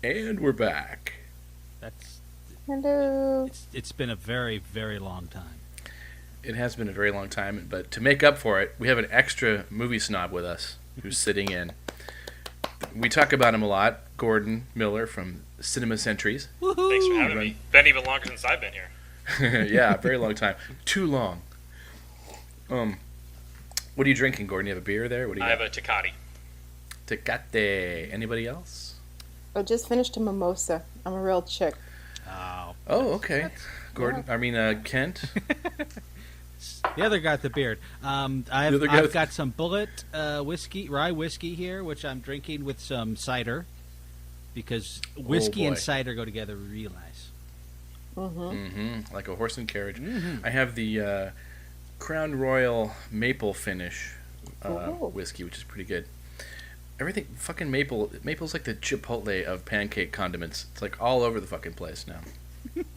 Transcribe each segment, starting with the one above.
And we're back. That's Hello. it's been a very, very long time. It has been a very long time, but to make up for it, we have an extra movie snob with us who's sitting in. We talk about him a lot. Gordon Miller from Sentries. Thanks for having me. Been even longer since I've been here. Yeah, very long time. Too long. What are you drinking, Gordon? You have a beer there? What do you I got? have a Tecate. Tecate. Anybody else? I just finished a mimosa. I'm a real chick. Oh, okay. Gordon. I mean, Kent. The other guy with the beard. I've got some Bullet whiskey, rye whiskey here, which I'm drinking with some cider, because whiskey and cider go together real nice. Like a horse and carriage. Mm-hmm. I have the Crown Royal maple finish Ooh. whiskey, which is pretty good. Everything fucking maple's like the Chipotle of pancake condiments. It's like all over the fucking place now.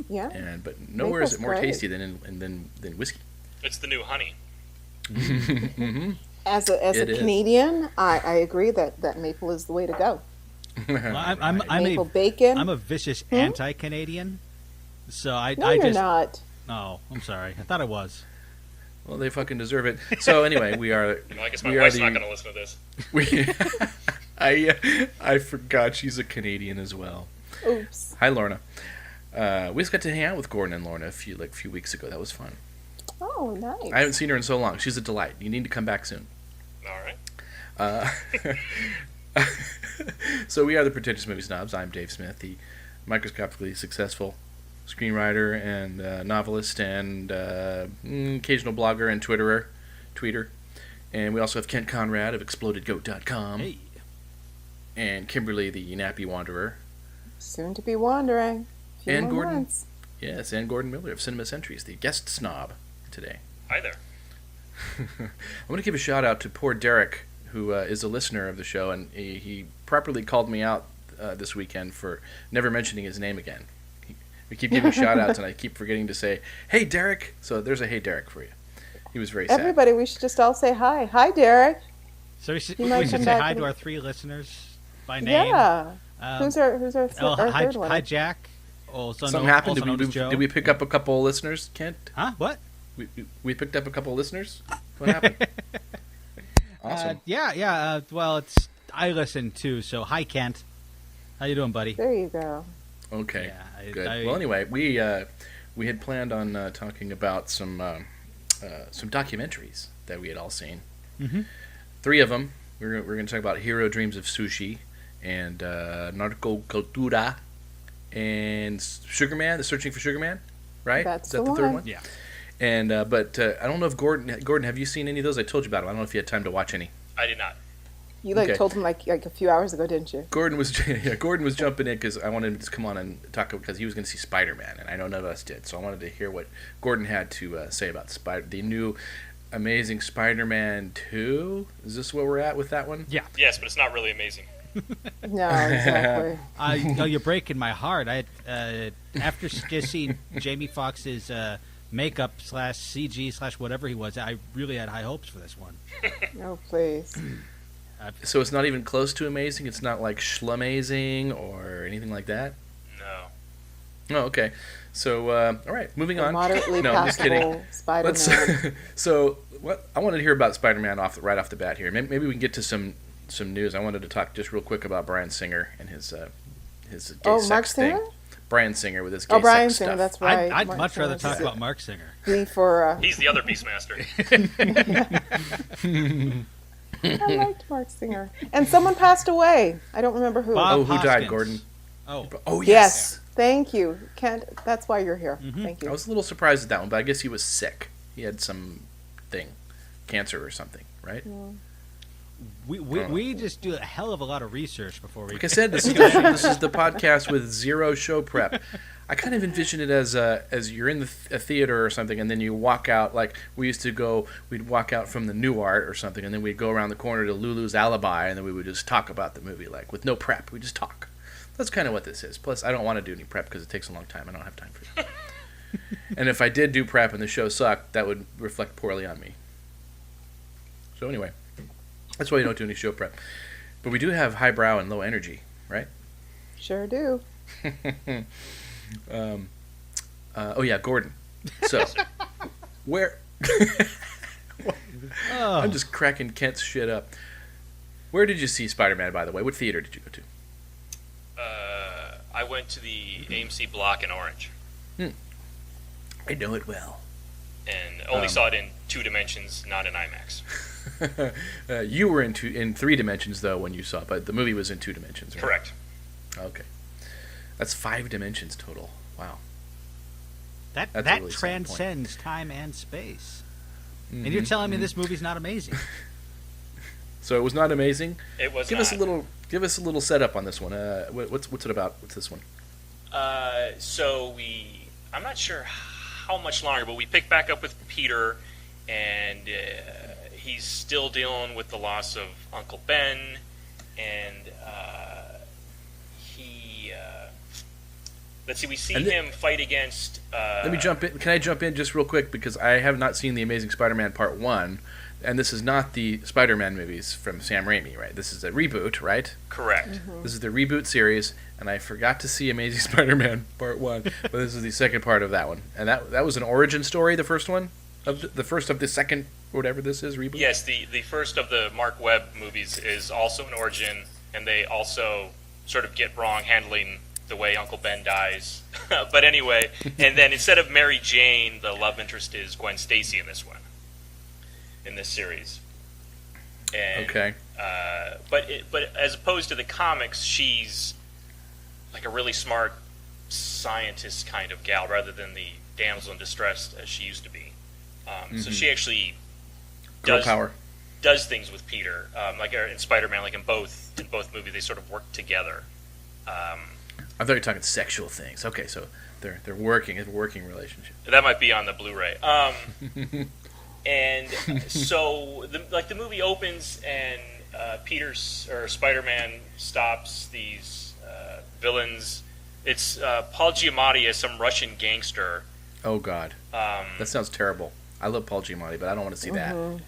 Yeah. But nowhere is it more Maple's great. tasty than whiskey. It's the new honey. As a It is. Canadian, I agree that maple is the way to go. Well, I'm Maple a bacon. I'm a vicious anti-Canadian, so no, you're not. Oh, I'm sorry. I thought I was. Well, they fucking deserve it. So anyway, we are. Well, I guess my we are wife's the- not going to listen to this. We, I forgot she's a Canadian as well. Oops. Hi, Lorna. We just got to hang out with Gordon and Lorna a few weeks ago. That was fun. Oh, nice. I haven't seen her in so long. She's a delight. You need to come back soon. All right. So we are the Pretentious Movie Snobs. I'm Dave Smith, the microscopically successful screenwriter and novelist and occasional blogger and tweeter. And we also have Kent Conrad of ExplodedGoat.com Hey, and Kimberly, the Nappy Wanderer. Soon to be wandering. Few And more Gordon. months. Yes, and Gordon Miller of Sentries, the guest snob today. Hi there. I'm going to give a shout out to poor Derek, who is a listener of the show, and he properly called me out this weekend for never mentioning his name again. We keep giving shout outs, and I keep forgetting to say, "Hey, Derek." So there's a "Hey, Derek" for you. He was very sad. Everybody, we should just all say hi. Hi, Derek. so we should, You might we should come say back hi and- to our 3 listeners by name. Yeah. Um, Who's our hi, third one? hi, Jack. Also Something known, happened. also known as Joe. Did we pick up a couple of listeners, Kent? Huh? What? We picked up a couple of listeners. What happened? Awesome. Yeah. Well, I listen too. So hi, Kent. How you doing, buddy? There you go. Okay. Yeah, Good. Well, anyway, we had planned on talking about some documentaries that we had all seen. Mm-hmm. 3 of them. We're going to talk about Hero Dreams of Sushi and Narco Cultura and Sugarman, the Searching for Sugarman, right? That's Is that the the third one. one? Yeah. And but I don't know if Gordon, have you seen any of those? I told you about them. I don't know if you had time to watch any. I did not. You Okay. told him like a few hours ago, didn't you? Gordon was jumping in because I wanted him to come on and talk because he was going to see Spiderman, and I know none of us did. So I wanted to hear what Gordon had to say about the new Amazing Spider-Man 2. Is this where we're at with that one? Yeah. Yes, but it's not really amazing. No, exactly. You're breaking my heart. I after just seeing Jamie Foxx's makeup / CG / whatever he was, I really had high hopes for this one. No, please. So it's not even close to amazing. It's not like Schlamazing or anything like that. No. Oh, okay. So all right, moving on. Moderately No, I'm just kidding. passable Spider-Man. So what I wanted to hear about Spider-Man right off the bat here. Maybe we can get to some news. I wanted to talk just real quick about Bryan Singer and his gay sex Mark thing. Singer? Bryan Singer with his gay Bryan sex Singer, stuff. that's right. I'd Mark much rather Singer. talk about Mark Singer. Me for. He's the other Beastmaster. I liked Mark Singer, and someone passed away. I don't remember who. Bob Oh, who died, Hoskins. Gordon? Oh, Oh, Yes, thank you, Kent. That's why you're here. Thank I you. was a little surprised at that one, but I guess he was sick. He had some thing, cancer or something, right? we just do a hell of a lot of research before we. Like I said, this is the podcast with zero show prep. I kind of envision it as you're in a theater or something, and then you walk out like we used to go. We'd walk out from the New Art or something, and then we'd go around the corner to Lulu's Alibi, and then we would just talk about the movie, like with no prep. We just talk. That's kind of what this is. Plus, I don't want to do any prep because it takes a long time. I don't have time for it. And if I did do prep and the show sucked, that would reflect poorly on me. So anyway, that's why you don't do any show prep. But we do have highbrow and low energy, right? Sure do. Oh yeah, Gordon. So, where? I'm just cracking Kent's shit up. Where did you see Spider-Man, by the way? What theater did you go to? I went to the AMC block in Orange. I know it well. And only saw it in 2 dimensions, not in IMAX. You were in 3 dimensions, though, when you saw it, but the movie was in 2 dimensions, right? Correct. Okay. That's 5 dimensions total. Wow. That really transcends time and space. And you're telling me this movie's not amazing? So it was not amazing? It was Give not. Give us a little setup on this one. What's it about? What's this one? I'm not sure how much longer, but we pick back up with Peter, and he's still dealing with the loss of Uncle Ben, and let's see, we see him fight against... let me jump in. Can I jump in just real quick? Because I have not seen The Amazing Spider-Man Part 1, and this is not the Spider-Man movies from Sam Raimi, right? This is a reboot, right? Correct. Mm-hmm. This is the reboot series, and I forgot to see Amazing Spider-Man Part 1, but this is the second part of that one. And that was an origin story, the first one? The first of the second, whatever this is, reboot? Yes, the first of the Mark Webb movies is also an origin, and they also sort of get wrong handling the way Uncle Ben dies. But anyway, and then instead of Mary Jane, the love interest is Gwen Stacy in this one, in this series. And, Okay. But as opposed to the comics, she's like a really smart scientist kind of gal, rather than the damsel in distress as she used to be. So she actually Girl power. does things with Peter, like in Spider-Man, like in both movies, they sort of work together. I thought you were talking sexual things. Okay, so they're working. It's a working relationship. That might be on the Blu-ray. And so the movie opens, and Spider-Man stops these villains. It's Paul Giamatti as some Russian gangster. Oh God, that sounds terrible. I love Paul Giamatti, but I don't want to see that.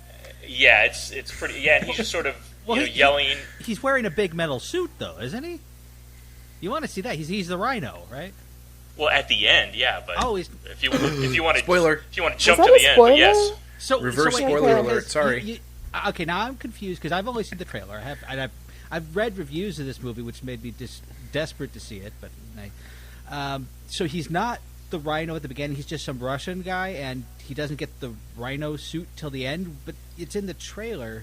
Yeah, it's pretty. Yeah, he's just sort of yelling. He's wearing a big metal suit, though, isn't he? You want to see that? He's the Rhino, right? Well, at the end, yeah, but if you want to spoiler, if you want to jump to the end, but yes. Reverse spoiler alert. Sorry. Okay, now I'm confused because I've only seen the trailer. I've read reviews of this movie, which made me desperate to see it. But so he's not the Rhino at the beginning. He's just some Russian guy, and he doesn't get the Rhino suit till the end. But it's in the trailer.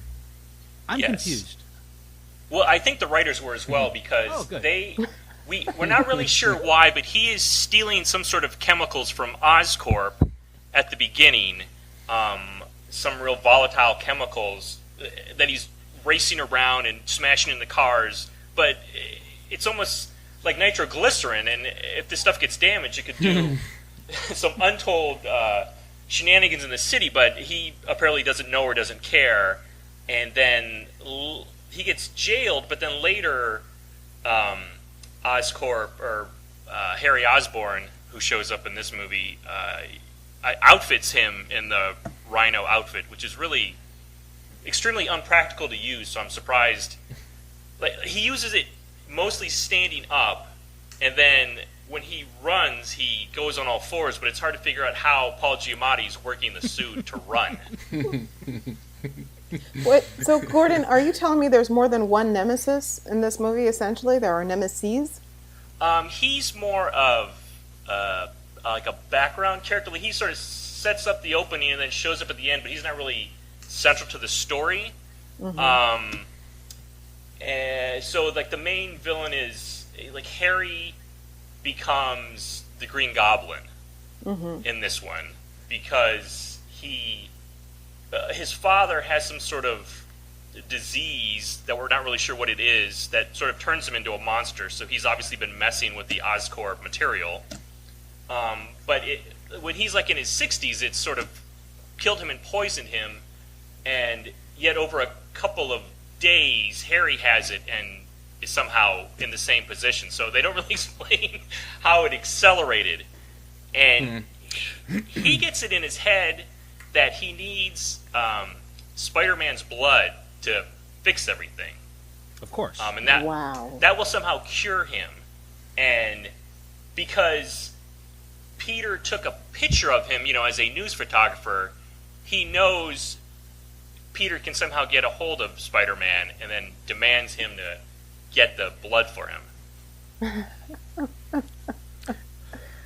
I'm confused. Well, I think the writers were as well, because we're not really sure why, but he is stealing some sort of chemicals from Oscorp at the beginning, some real volatile chemicals that he's racing around and smashing into cars, but it's almost like nitroglycerin, and if this stuff gets damaged, it could do some untold shenanigans in the city, but he apparently doesn't know or doesn't care, and then he gets jailed, but then later Oscorp, or Harry Osborn, who shows up in this movie, outfits him in the Rhino outfit, which is really extremely unpractical to use, so I'm surprised. Like, he uses it mostly standing up, and then when he runs, he goes on all fours, but it's hard to figure out how Paul Giamatti's working the suit to run. What? So, Gordon, are you telling me there's more than one nemesis in this movie, essentially? There are nemesis? He's more of like a background character. Like, he sort of sets up the opening and then shows up at the end, but he's not really central to the story. Mm-hmm. And so, like, the main villain is, like, Harry becomes the Green Goblin in this one, because his father has some sort of disease that we're not really sure what it is that sort of turns him into a monster. So he's obviously been messing with the Oscorp material. But when he's like in his 60s, it's sort of killed him and poisoned him. And yet over a couple of days, Harry has it and is somehow in the same position. So they don't really explain how it accelerated. And he gets it in his head that he needs Spider-Man's blood to fix everything. Of course. And that will somehow cure him. and because Peter took a picture of him, as a news photographer, he knows Peter can somehow get a hold of Spider-Man and then demands him to get the blood for him.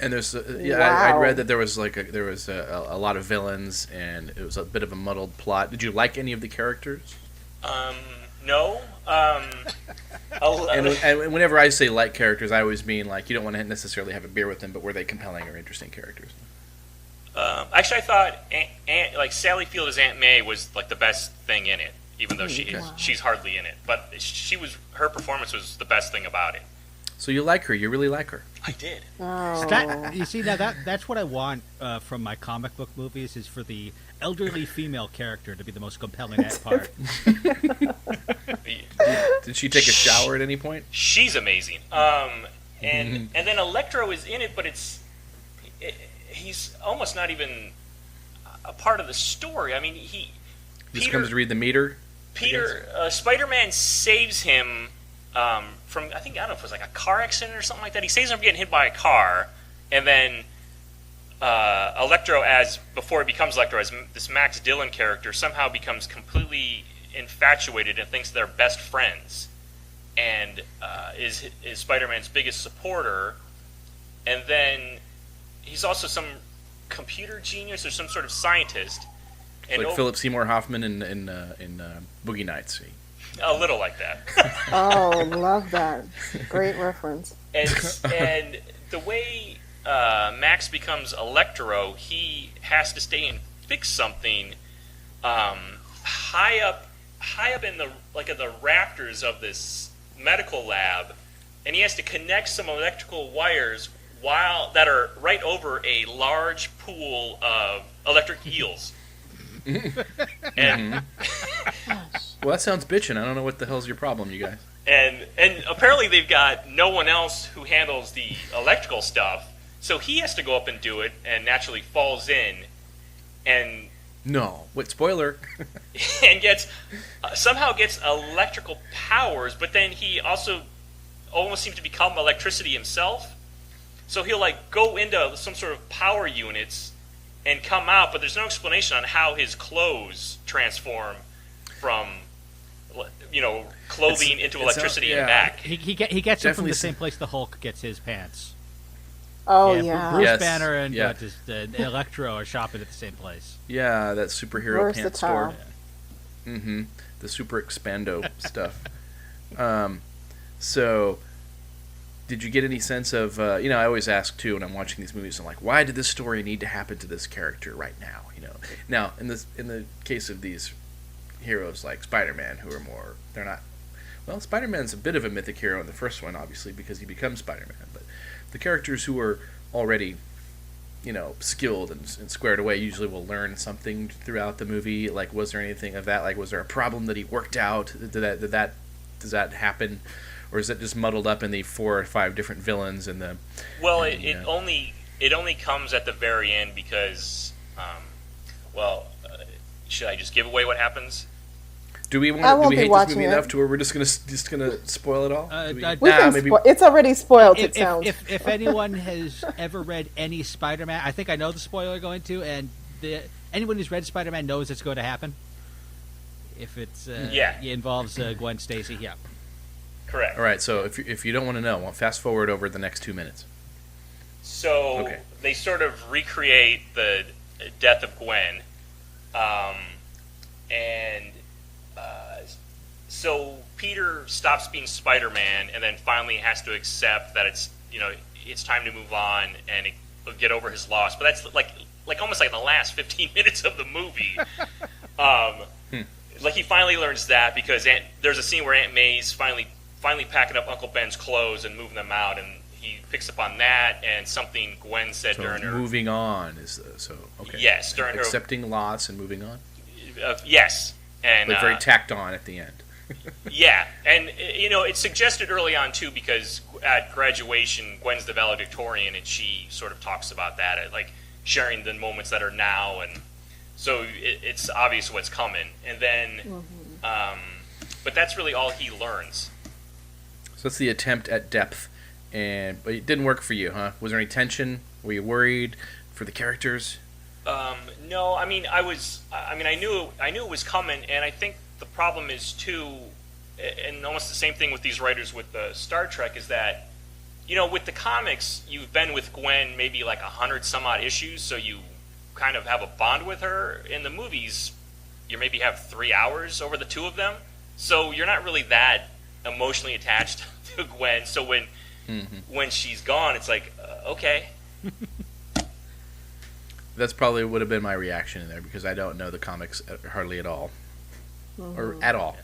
And there's Wow. I read that there was a lot of villains, and it was a bit of a muddled plot. Did you like any of the characters? No. And whenever I say like characters, I always mean like you don't want to necessarily have a beer with them, but were they compelling or interesting characters? Actually, I thought Sally Field as Aunt May was like the best thing in it, even though she's hardly in it. But her performance was the best thing about it. So you like her? You really like her? I did. Oh. You see, now that's what I want from my comic book movies, is for the elderly female character to be the most compelling part. Did she take a shower at any point? She's amazing. And then Electro is in it, but he's almost not even a part of the story. I mean, Just comes to read the meter. Spider-Man saves him from, I don't know if it was like a car accident or something like that. He saves him from getting hit by a car, and then Electro, before he becomes Electro, as this Max Dillon character, somehow becomes completely infatuated and thinks they're best friends, and is Spider-Man's biggest supporter. And then he's also some computer genius or some sort of scientist. And like Philip Seymour Hoffman in Boogie Nights. A little like that. Oh, love that. Great reference. And the way Max becomes Electro, he has to stay and fix something high up in the rafters of this medical lab, and he has to connect some electrical wires that are right over a large pool of electric eels. And well, that sounds bitchin'. I don't know what the hell's your problem, you guys. And apparently they've got no one else who handles the electrical stuff, so he has to go up and do it, and naturally falls in, and no, what spoiler? and somehow gets electrical powers, but then he also almost seems to become electricity himself. So he'll go into some sort of power units and come out, but there's no explanation on how his clothes transform from clothing into electricity and back. He gets it from the same place the Hulk gets his pants. Oh, yeah. Bruce Banner and Electro are shopping at the same place. Yeah, that superhero pants store. Yeah. Mm-hmm. The super expando stuff. So, did you get any sense of, I always ask, too, when I'm watching these movies, I'm like, why did this story need to happen to this character right now? Now, in the case of these heroes like Spider-Man, who are more, they're not, well, Spider-Man's a bit of a mythic hero in the first one, obviously, because he becomes Spider-Man, but the characters who are already, skilled and squared away usually will learn something throughout the movie. Like, was there anything of that? Like, was there a problem that he worked out? Does that happen? Or is it just muddled up in the 4 or 5 different villains and the? Well, it only comes at the very end because, should I just give away what happens? Do we hate this movie enough to where we're just gonna spoil it all? It's already spoiled. It sounds. If anyone has ever read any Spider-Man, I think I know the spoiler going to, and anyone who's read Spider-Man knows it's going to happen. If it involves Gwen Stacy, yeah. Correct. All right. So if you don't want to know, well, fast forward over the next 2 minutes. So they sort of recreate the death of Gwen, so Peter stops being Spider-Man, and then finally has to accept that it's time to move on and get over his loss. But that's almost like the last 15 minutes of the movie. He finally learns that because there's a scene where Aunt May's finally packing up Uncle Ben's clothes and moving them out, and he picks up on that and something Gwen said during her. Moving on is okay. Yes, during her accepting loss and moving on. Yes, and but very tacked on at the end. Yeah, and it's suggested early on too because at graduation Gwen's the valedictorian and she sort of talks about that, sharing the moments that are now, and so it's obvious what's coming. And then, but that's really all he learns. So that's the attempt at depth but it didn't work for you, huh? Was there any tension? Were you worried for the characters? No, I mean, I knew it was coming, and I think the problem is too, and almost the same thing with these writers with the Star Trek is that, with the comics, you've been with Gwen maybe like 100 some odd issues, so you kind of have a bond with her. In the movies, you maybe have 3 hours over the two of them, so you're not really that emotionally attached to Gwen. So when she's gone, it's like, okay. That's probably would have been my reaction in there because I don't know the comics hardly at all, or at all.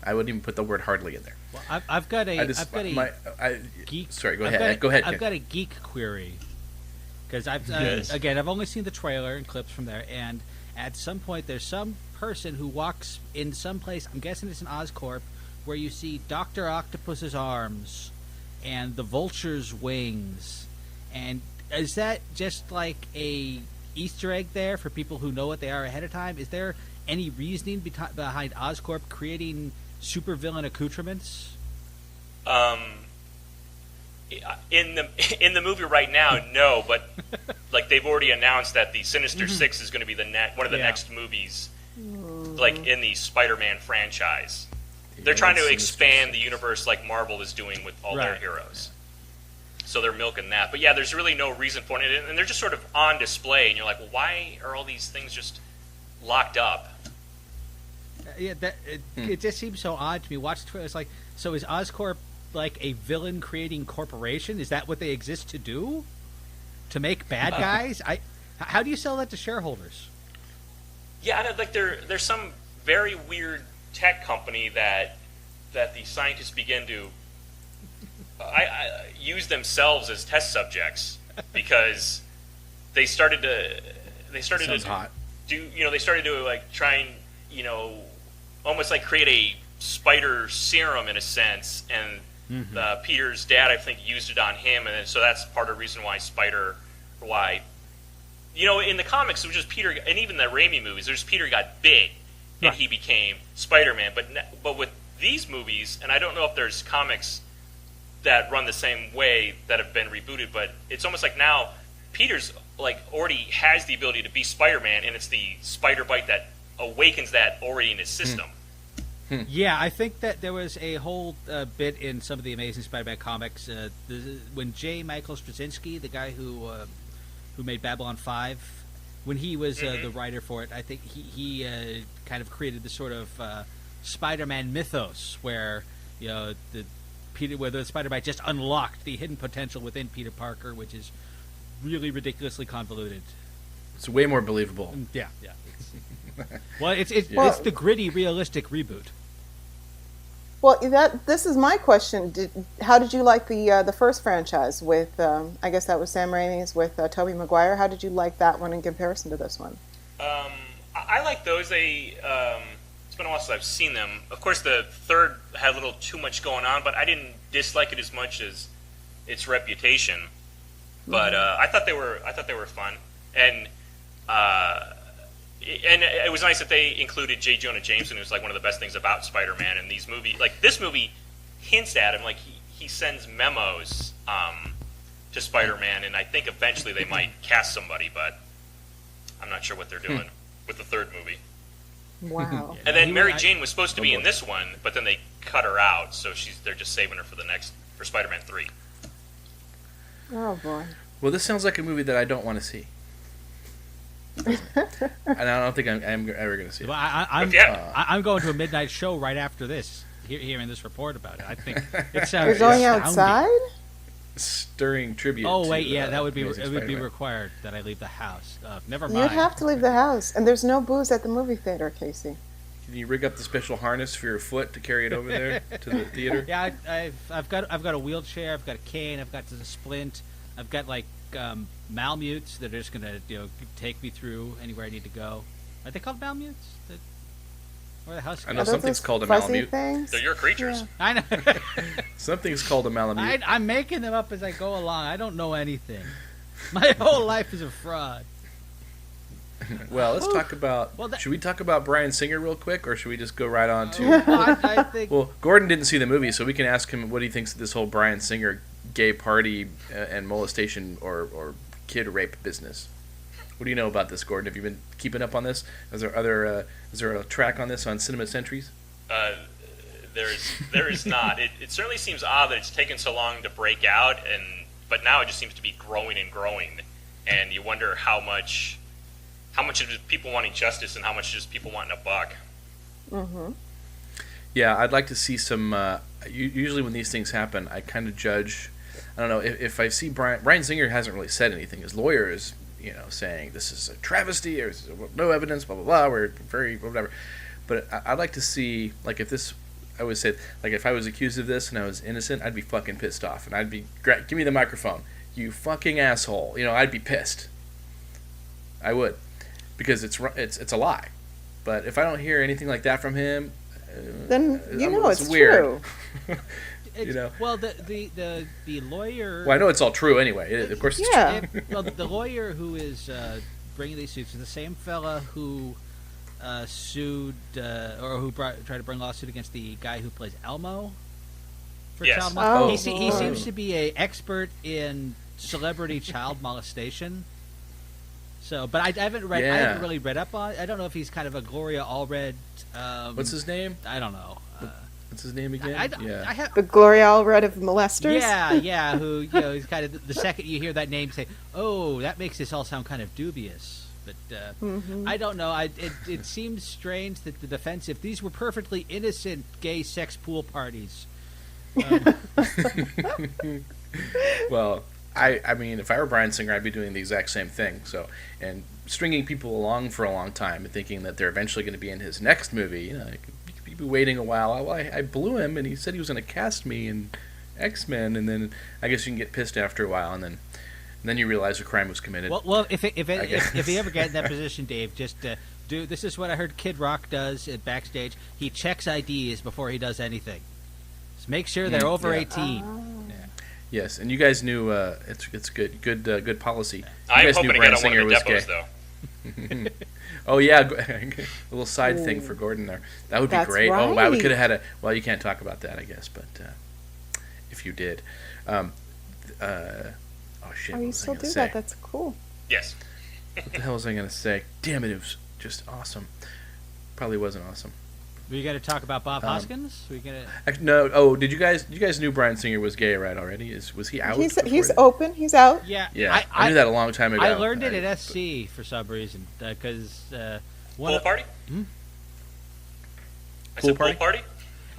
I wouldn't even put the word "hardly" in there. Well, I've got a geek. Sorry, go ahead. Go ahead. I've got a geek query because I've only seen the trailer and clips from there, and at some point there's some person who walks in some place. I'm guessing it's an Oscorp where you see Dr. Octopus's arms and the Vulture's wings, and is that just like a Easter egg there for people who know what they are ahead of time? Is there any reasoning behind Oscorp creating supervillain accoutrements? In the movie right now, no, but like they've already announced that the Sinister Six is going to be one of the next movies, like in the Spider-Man franchise. They're trying to expand the universe like Marvel is doing with all their heroes. So they're milking that. But yeah, there's really no reason for it. And they're just sort of on display. And you're like, well, why are all these things just locked up? It just seems so odd to me. Watch the trailer. It's like, so is Oscorp like a villain-creating corporation? Is that what they exist to do? To make bad guys? How do you sell that to shareholders? Yeah, like there's some very weird tech company that the scientists begin to I use themselves as test subjects because they started to hot. They started to like try and almost like create a spider serum in a sense, and Peter's dad I think used it on him, and so that's part of the reason why in the comics it was just Peter, and even the Raimi movies there's Peter got big and he became Spider-Man, but with these movies, and I don't know if there's comics that run the same way that have been rebooted, but it's almost like now Peter's like already has the ability to be Spider-Man, and it's the spider bite that awakens that already in his system. Yeah, I think that there was a whole bit in some of the Amazing Spider-Man comics when J. Michael Straczynski, the guy who made Babylon 5, when he was the writer for it, I think he kind of created this sort of Spider-Man mythos where where the Spider-Bite just unlocked the hidden potential within Peter Parker, which is really ridiculously convoluted. It's way more believable. Yeah. It's the gritty, realistic reboot. Well, this is my question. How did you like the first franchise with? I guess that was Sam Raimi's with Tobey Maguire. How did you like that one in comparison to this one? I like those. It's been a while since I've seen them. Of course, the third had a little too much going on, but I didn't dislike it as much as its reputation. But I thought they were fun, and it was nice that they included J. Jonah Jameson, who's like one of the best things about Spider-Man in these movies. Like this movie hints at him, like he sends memos to Spider-Man, and I think eventually they might cast somebody, but I'm not sure what they're doing with the third movie. Wow. And then Mary Jane was supposed to be in this one, but then they cut her out, so they're just saving her for Spider-Man 3. Oh boy. Well, this sounds like a movie that I don't want to see. And I don't think I'm ever going to see it. Well, I'm going to a midnight show right after this, hearing this report about it. I think it sounds. You're going outside? Stirring tribute. Oh wait, to, that would be required that I leave the house. Never mind. You'd have to leave the house, and there's no booze at the movie theater, Casey. Can you rig up the special harness for your foot to carry it over there to the theater? Yeah, I've got a wheelchair. I've got a cane. I've got the splint. I've got like Malmutes that are just gonna take me through anywhere I need to go. Are they called Malmutes? Or the house? I know something's called a Malamute. They're your creatures. Yeah. I know. Something's called a Malamute. I'm making them up as I go along. I don't know anything. My whole life is a fraud. Well, let's talk about. Should we talk about Bryan Singer real quick, or should we just go right on to? I think. Well, Gordon didn't see the movie, so we can ask him what he thinks of this whole Bryan Singer gay party and molestation or kid rape business. What do you know about this, Gordon? Have you been keeping up on this? Is there a track on this on Cinema Sentries? There is not. It certainly seems odd that it's taken so long to break out, but now it just seems to be growing and growing, and you wonder how much is people wanting justice and how much is people wanting a buck. Mm-hmm. Yeah, I'd like to see some. Usually, when these things happen, I kind of judge. I don't know if I see Bryan Singer hasn't really said anything. His lawyer is, saying this is a travesty or no evidence, blah blah blah. We're very whatever. But I'd like to see, like, if this. I would say, like, if I was accused of this and I was innocent, I'd be fucking pissed off, and I'd be, give me the microphone, you fucking asshole. I'd be pissed. I would, because it's a lie. But if I don't hear anything like that from him, then it's weird. True. Well, the lawyer. Well, I know it's all true anyway. Of course, yeah. It's true. Well, the lawyer who is bringing these suits is the same fella who sued or who tried to bring a lawsuit against the guy who plays Elmo for Yes. child molestation. Oh. He seems to be an expert in celebrity child molestation. So, but I haven't read. Yeah. I haven't really read up on it. I don't know if he's kind of a Gloria Allred. What's his name? I don't know. What's his name again? I have. The Gloria Allred of molesters. Yeah. Who he's kind of the second you hear that name, say, "Oh, that makes this all sound kind of dubious." But I don't know. It seems strange that the defense, if these were perfectly innocent gay sex pool parties. Well, I mean, if I were Bryan Singer, I'd be doing the exact same thing. So, and stringing people along for a long time and thinking that they're eventually going to be in his next movie. You could be waiting a while. I blew him, and he said he was going to cast me in X-Men, and then I guess you can get pissed after a while, and then you realize a crime was committed. Well, if you ever get in that position, Dave, just do. This is what I heard Kid Rock does at backstage. He checks IDs before he does anything. Just make sure they're over 18. Yeah. Yes, and you guys knew it's good policy. You I'm guys hoping knew to Bryan get on one Singer of the was depots, gay. though. Oh yeah, a little side thing for Gordon there. That would be That's great. Oh wow, we right. could have had a. Well, you can't talk about that, I guess, but if you did, oh shit. Oh, what you was I still gonna do say? that? That's cool. Yes. What the hell was I gonna say? Damn it! It was just awesome. Probably wasn't awesome. Were you going to talk about Bob Hoskins? Were you going to? No. Oh, did you guys? You guys knew Bryan Singer was gay, right? Already? Was he out? He's before open. He's out. Yeah. Yeah, I knew that a long time ago. I learned it at SC for some reason because Pool party? I Pool said pool party?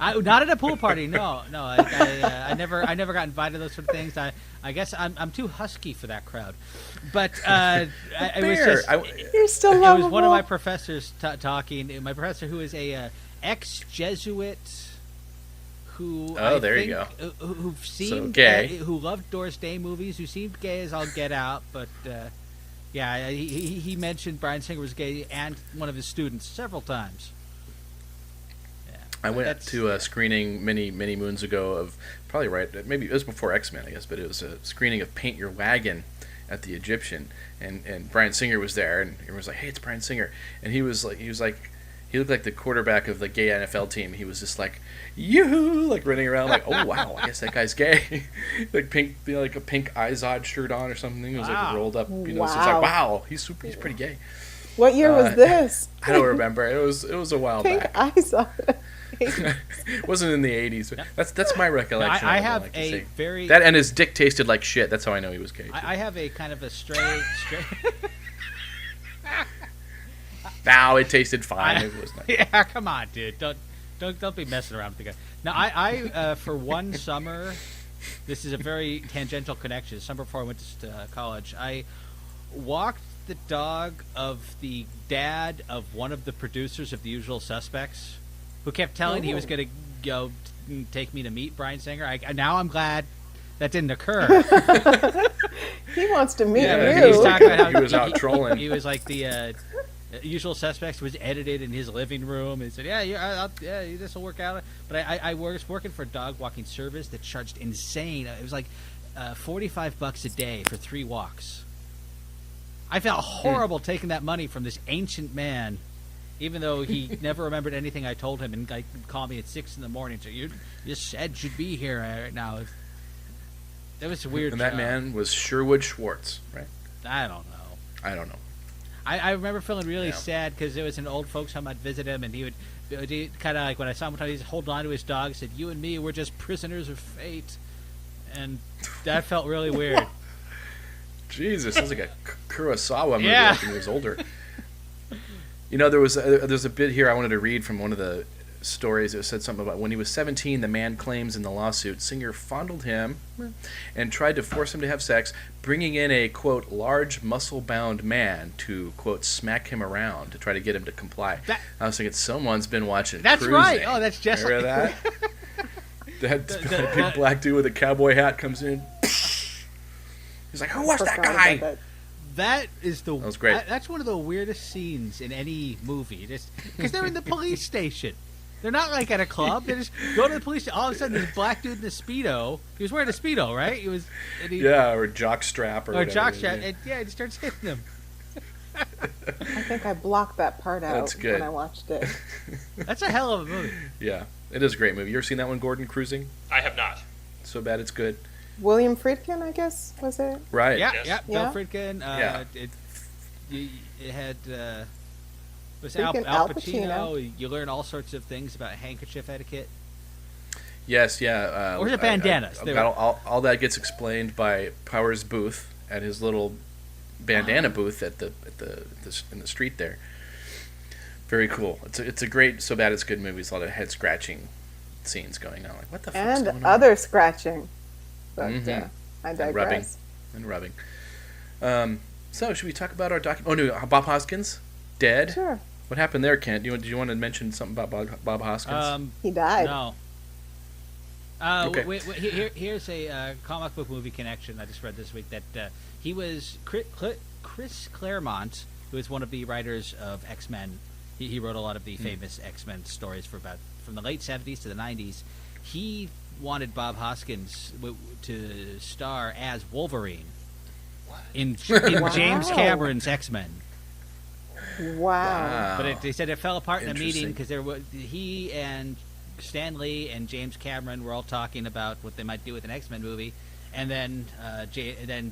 Not at a pool party. No. I never got invited to those sort of things. I guess I'm too husky for that crowd. But it was just. You're still It lovable. was one of my professors talking. My professor, who is a ex-Jesuit, who there you go, who seemed gay, who loved Doris Day movies, who seemed gay as all get out, but yeah, he mentioned Bryan Singer was gay and one of his students several times. Yeah, I went to a screening many moons ago of maybe it was before X-Men, I guess, but it was a screening of Paint Your Wagon at the Egyptian, and Bryan Singer was there, and everyone was like, "Hey, it's Bryan Singer," and he looked like the quarterback of the gay NFL team. He was just like, yoo-hoo, like running around like, oh wow, I guess that guy's gay. Like pink, like a pink Izod shirt on or something. It was like rolled up, So it's like, wow, he's pretty gay. What year was this? I don't remember. It was a while Pink back. eyes on it. It wasn't in the 80s. That's my recollection. I have a very that, and his dick tasted like shit. That's how I know he was gay. I have a kind of a straight. Now it tasted fine. It was nice. Yeah, come on, dude. Don't be messing around with the guy. Now, I for one summer, this is a very tangential connection. Summer before I went to college, I walked the dog of the dad of one of the producers of The Usual Suspects, who kept telling he was going to go take me to meet Bryan Singer. Now I'm glad that didn't occur. He wants to meet Yeah, you. He's talking about how he was out trolling. He was like the Usual Suspects was edited in his living room, and he said, "Yeah, this will work out." But I was working for a dog walking service that charged insane. It was like $45 a day for 3 walks. I felt horrible taking that money from this ancient man, even though he never remembered anything I told him, and called me at 6 in the morning. So you said you'd be here right now. That was a weird. And that man was Sherwood Schwartz, right? I don't know. I don't know. I remember feeling really sad because there was an old folks home. I'd visit him, and he would kind of like when I saw him, he'd hold on to his dog. Said, "You and me, we're just prisoners of fate," and that felt really weird. Jesus, sounds like a Kurosawa movie when he was older. You know, there's a bit here I wanted to read from one of the stories. It said something about when he was 17, the man claims in the lawsuit, Singer fondled him and tried to force him to have sex, bringing in a, quote, large muscle-bound man to, quote, smack him around to try to get him to comply. I was thinking, someone's been watching That's Cruising. Right. Oh, that's just Remember like that? That big black dude with a cowboy hat comes in. He's like, who was that guy? That was great. That's one of the weirdest scenes in any movie. Because they're in the police station. They're not like at a club. They just go to the police station. All of a sudden, this black dude in a Speedo. He was wearing a Speedo, right? Or jock strap. Or jock strap. And, he starts hitting them. I think I blocked that part out when I watched it. That's a hell of a movie. Yeah, it is a great movie. You ever seen that one, Gordon, Cruising? I have not. So bad it's good. William Friedkin, I guess, was it? Right. Yeah. Bill Friedkin. It had... was Al Pacino. You learn all sorts of things about handkerchief etiquette. Yes, yeah. Or the bandanas. All that gets explained by Powers Booth at his little bandana booth in the street there. Very cool. It's a great, so bad it's good movie. It's a lot of head scratching scenes going on. Like, what the fuck's going on? And other scratching. But I And digress. rubbing. So should we talk about our document? Oh no, Bob Hoskins dead. Sure. What happened there, Kent? Did you want to mention something about Bob Hoskins? He died. No. Okay. Here's a comic book movie connection I just read this week that he was Chris Claremont, who is one of the writers of X-Men. He wrote a lot of the famous X-Men stories from the late 70s to the 90s. He wanted Bob Hoskins to star as Wolverine in James Cameron's X-Men. Wow. But they said it fell apart in a meeting because he and Stan Lee and James Cameron were all talking about what they might do with an X-Men movie, and then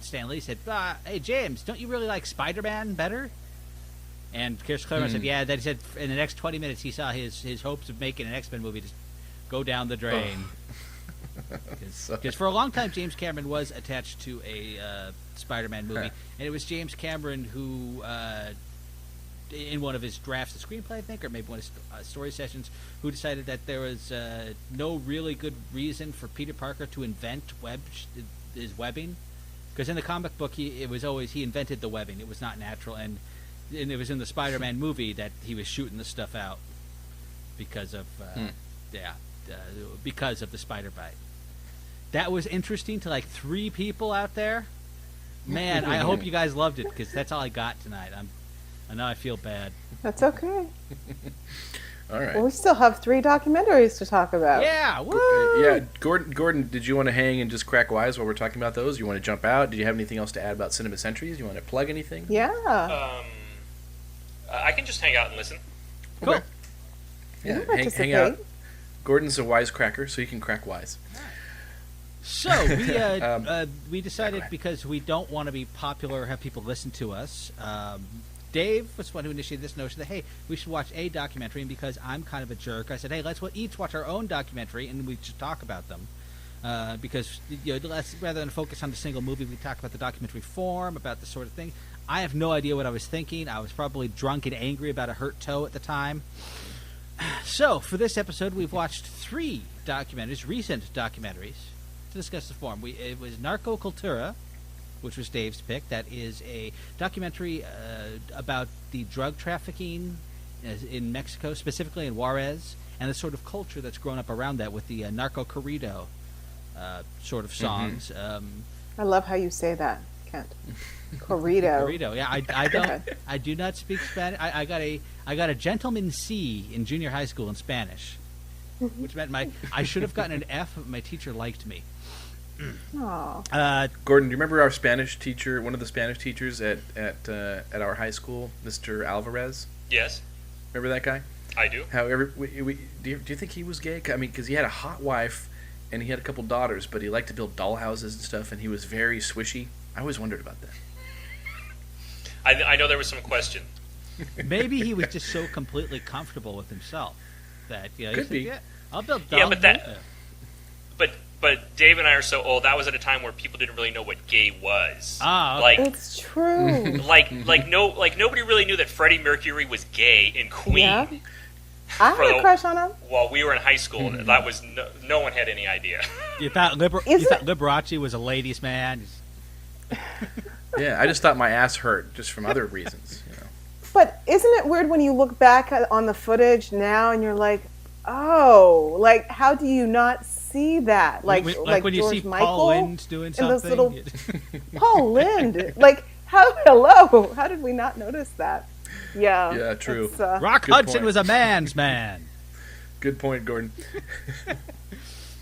Stan Lee said, "Hey James, don't you really like Spiderman better?" And Chris Claremont said, "Yeah." Then he said, in the next 20 minutes, he saw his hopes of making an X-Men movie just go down the drain. Because for a long time, James Cameron was attached to a Spider-Man movie, and it was James Cameron who, in one of his drafts of screenplay, I think, or maybe one of his story sessions, who decided that there was no really good reason for Peter Parker to invent his webbing. Because in the comic book, he invented the webbing. It was not natural, and it was in the Spider-Man movie that he was shooting the stuff out because of because of the spider bite. That was interesting to like 3 people out there. Man, I hope you guys loved it because that's all I got tonight. I know I feel bad. That's okay. All right. Well, we still have 3 documentaries to talk about. Yeah, woo! Yeah, Gordon, did you want to hang and just crack wise while we're talking about those? You want to jump out? Did you have anything else to add about Cinema Sentries? You want to plug anything? Yeah. I can just hang out and listen. Cool. Yeah, hang out. Gordon's a wisecracker, so he can crack wise. So we decided because we don't want to be popular or have people listen to us. Dave was the one who initiated this notion that, hey, we should watch a documentary, and because I'm kind of a jerk, I said, hey, let's each watch our own documentary, and we should talk about them. Because rather than focus on the single movie, we talk about the documentary form, about the sort of thing. I have no idea what I was thinking. I was probably drunk and angry about a hurt toe at the time. So, for this episode, we've watched 3 documentaries, recent documentaries, to discuss the form. It was Narco Cultura, which was Dave's pick. That is a documentary about the drug trafficking in Mexico, specifically in Juarez, and the sort of culture that's grown up around that with the Narco Corrido sort of songs. I love how you say that, Kent. Corrido. Corrido. Yeah, I do not speak Spanish. I got a gentleman C in junior high school in Spanish, which meant I should have gotten an F, but my teacher liked me. Gordon, do you remember our Spanish teacher? One of the Spanish teachers at our high school, Mr. Alvarez. Yes. Remember that guy? I do. However, do you think he was gay? I mean, because he had a hot wife and he had a couple daughters, but he liked to build dollhouses and stuff, and he was very swishy. I always wondered about that. I know there was some question. Maybe he was just so completely comfortable with himself that Could be. Yeah, I'll build Yeah, dollhouses. But Dave and I are so old. That was at a time where people didn't really know what gay was. Ah, like It's true. like nobody really knew that Freddie Mercury was gay in Queen. Yeah. I had a crush on him. While we were in high school, that was no one had any idea. You thought Liberace was a ladies' man. Yeah, I just thought my ass hurt just from other reasons. But isn't it weird when you look back on the footage now and you're like, oh, like how do you not see that? Like when you George see Michael Paul Lynde doing something. those little Paul Lynde, like hello, how did we not notice that? Yeah. Yeah, true. Rock Good Hudson point. was a man's man. Good point, Gordon. Are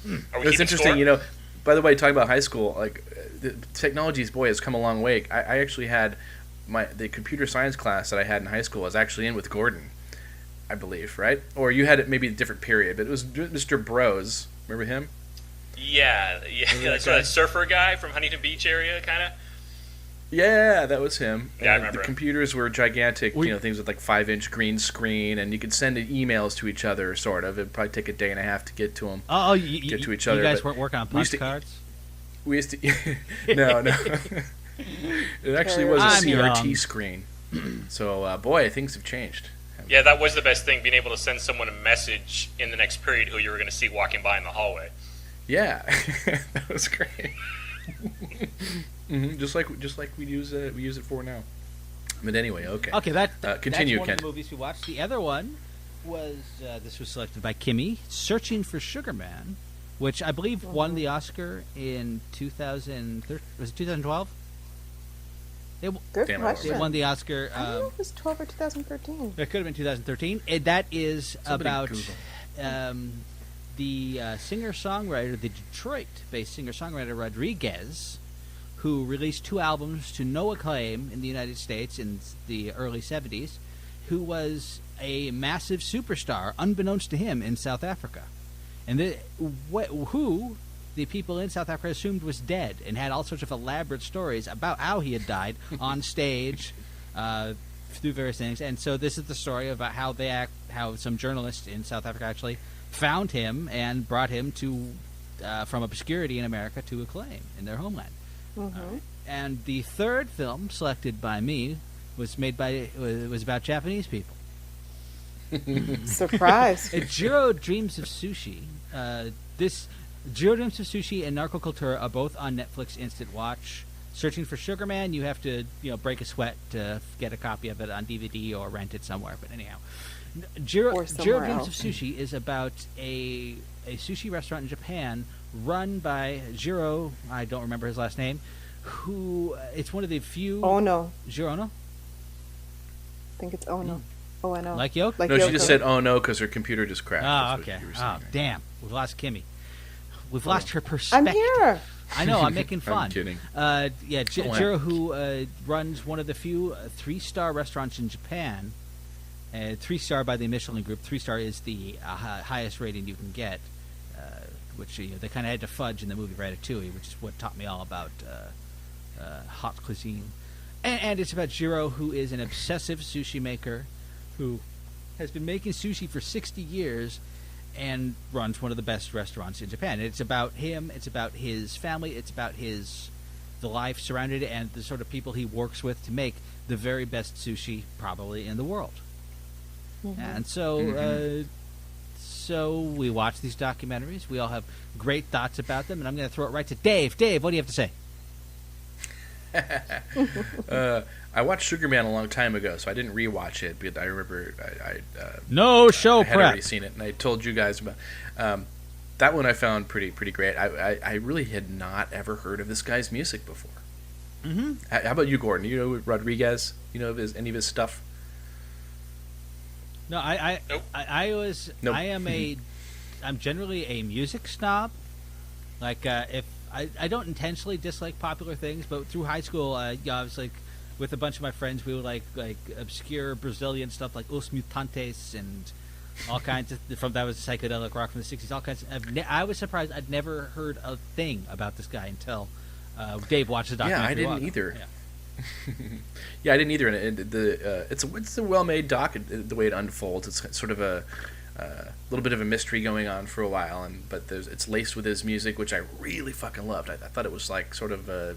we It's keeping interesting, score? By the way, talking about high school, like the technology's boy has come a long way. I actually had the computer science class that I had in high school was actually in with Gordon, I believe, right? Or you had it maybe a different period, but it was Mr. Bros. Remember him? Yeah. That's that surfer guy from Huntington Beach area, kind of. Yeah, that was him. Yeah, I And remember the him. computers were gigantic, things with like 5-inch green screen, and you could send emails to each other, sort of. It'd probably take a day and a half to get to them. Get to each other, You guys but weren't working on we used punch to- cards? We used to... No. It actually was a I'm CRT young. screen. So, boy, things have changed. Yeah, that was the best thing, being able to send someone a message in the next period who you were going to see walking by in the hallway. Yeah, that was great. Just like we use it for now. But anyway, okay. Okay, continue, that's one Ken. of the movies we watched. The other one was this was selected by Kimmy, Searching for Sugarman, which I believe won the Oscar in 2013. Was it 2012? Good Damn, question. It won the Oscar. I don't know if it was 12 or 2013. It could have been 2013. That is Somebody about Google. the singer-songwriter, the Detroit-based singer-songwriter Rodriguez, who released 2 albums to no acclaim in the United States in the early 70s, who was a massive superstar, unbeknownst to him, in South Africa. And who the people in South Africa assumed was dead, and had all sorts of elaborate stories about how he had died on stage through various things. And so this is the story about how some journalists in South Africa actually found him and brought him to from obscurity in America to acclaim in their homeland. And the third film selected by me was about Japanese people. Surprise. Jiro Dreams of Sushi. Jiro Dreams of Sushi and Narco Cultura are both on Netflix Instant Watch. Searching for Sugarman, you have to break a sweat to get a copy of it on DVD or rent it somewhere. But anyhow, Jiro Dreams of Sushi is about a sushi restaurant in Japan run by Jiro. I don't remember his last name. Who it's one of the few. Ono. Jiro Ono? I think it's Ono. O-N-O. Like Yoko? Like No, she Yoko. just said, "Oh no," because her computer just crashed. Oh, That's what okay. you were saying, Oh, right? damn. We've lost Kimmy. We've lost her I'm perspective. here. I know, I'm making fun. I'm kidding. Jiro, who runs one of the few 3-star restaurants in Japan. 3-star by the Michelin Group. 3-star is the highest rating you can get, which they kind of had to fudge in the movie Ratatouille, which is what taught me all about hot cuisine. And it's about Jiro, who is an obsessive sushi maker who has been making sushi for 60 years and runs one of the best restaurants in Japan. It's about him, it's about his family, it's about the life surrounded and the sort of people he works with to make the very best sushi probably in the world. And so so we watch these documentaries. We all have great thoughts about them, and I'm going to throw it right to Dave. Dave, what do you have to say? I watched Sugarman a long time ago, so I didn't rewatch it. But I remember No show I had prep. already seen it, and I told you guys about that one. I found pretty great. I really had not ever heard of this guy's music before. How about you, Gordon? You know Rodriguez? You know any of his stuff? No, Nope. Nope. I'm generally a music snob. Like if I don't intentionally dislike popular things, but through high school, I was like with a bunch of my friends, we would like obscure Brazilian stuff like Os Mutantes and all kinds of that was psychedelic rock from the 60s. All kinds. I was surprised. I'd never heard a thing about this guy until Dave watched the documentary. Yeah, I didn't either. Yeah, I didn't either. And it's a well-made doc. The way it unfolds, it's sort of a little bit of a mystery going on for a while, but it's laced with his music, which I really fucking loved. I thought it was like sort of a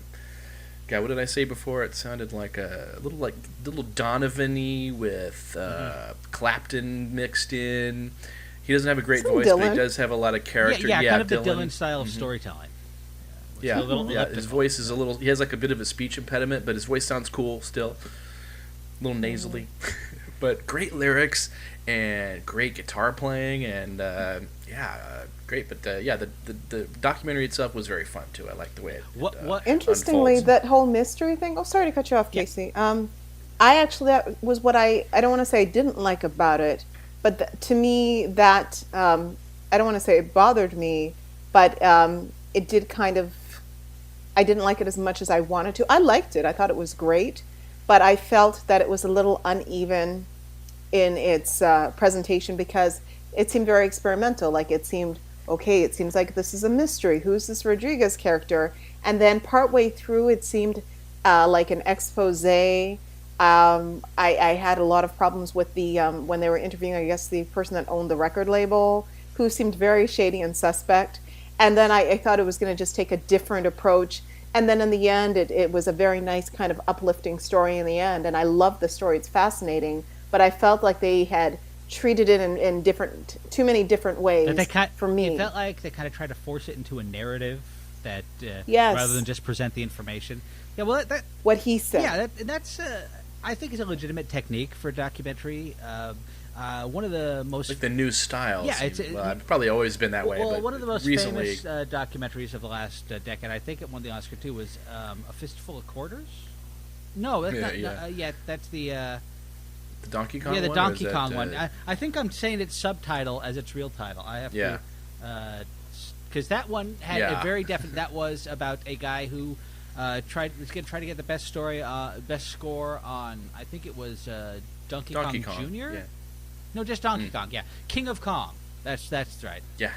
God. What did I say before? It sounded like a little Donovan-y with Clapton mixed in. He doesn't have a great voice, Dylan. but he does have a lot of character. Yeah, kind of Dylan. the Dylan style of storytelling. Yeah, little his voice is a little. He has like a bit of a speech impediment, but his voice sounds cool still. A little nasally, but great lyrics and great guitar playing, and great. But the documentary itself was very fun too. I like the way it. Interestingly, unfolds. that whole mystery thing. Oh, sorry to cut you off, Casey. I actually, that was what I don't want to say I didn't like about it, but to me that I don't want to say it bothered me, but it did kind of. I didn't like it as much as I wanted to. I liked it. I thought it was great, but I felt that it was a little uneven in its presentation because it seemed very experimental. Like it seemed, okay, it seems like this is a mystery. Who's this Rodriguez character? And then partway through, it seemed like an expose. I had a lot of problems with the when they were interviewing, I guess, the person that owned the record label, who seemed very shady and suspect. And then I thought it was going to just take a different approach. And then in the end, it was a very nice kind of uplifting story in the end. And I love the story. It's fascinating. But I felt like they had treated it in too many different ways for me. It felt like they kind of tried to force it into a narrative that yes. rather than just present the information. Yeah, well, what he said. Yeah, that's I think is a legitimate technique for a documentary. One of the most like the new style. Yeah, it's probably always been that way. Well, but one of the most recently, famous documentaries of the last decade, I think it won the Oscar too, was A Fistful of Quarters. No, that's not. That's the Donkey Kong. Yeah, the one, Donkey Kong one. I think I'm saying its subtitle as its real title. I have to, because that one had a very definite. That was about a guy who was going to try to get the best score on. I think it was Donkey Kong Jr. Yeah. No, just Donkey Kong. Yeah, King of Kong. That's right. Yeah.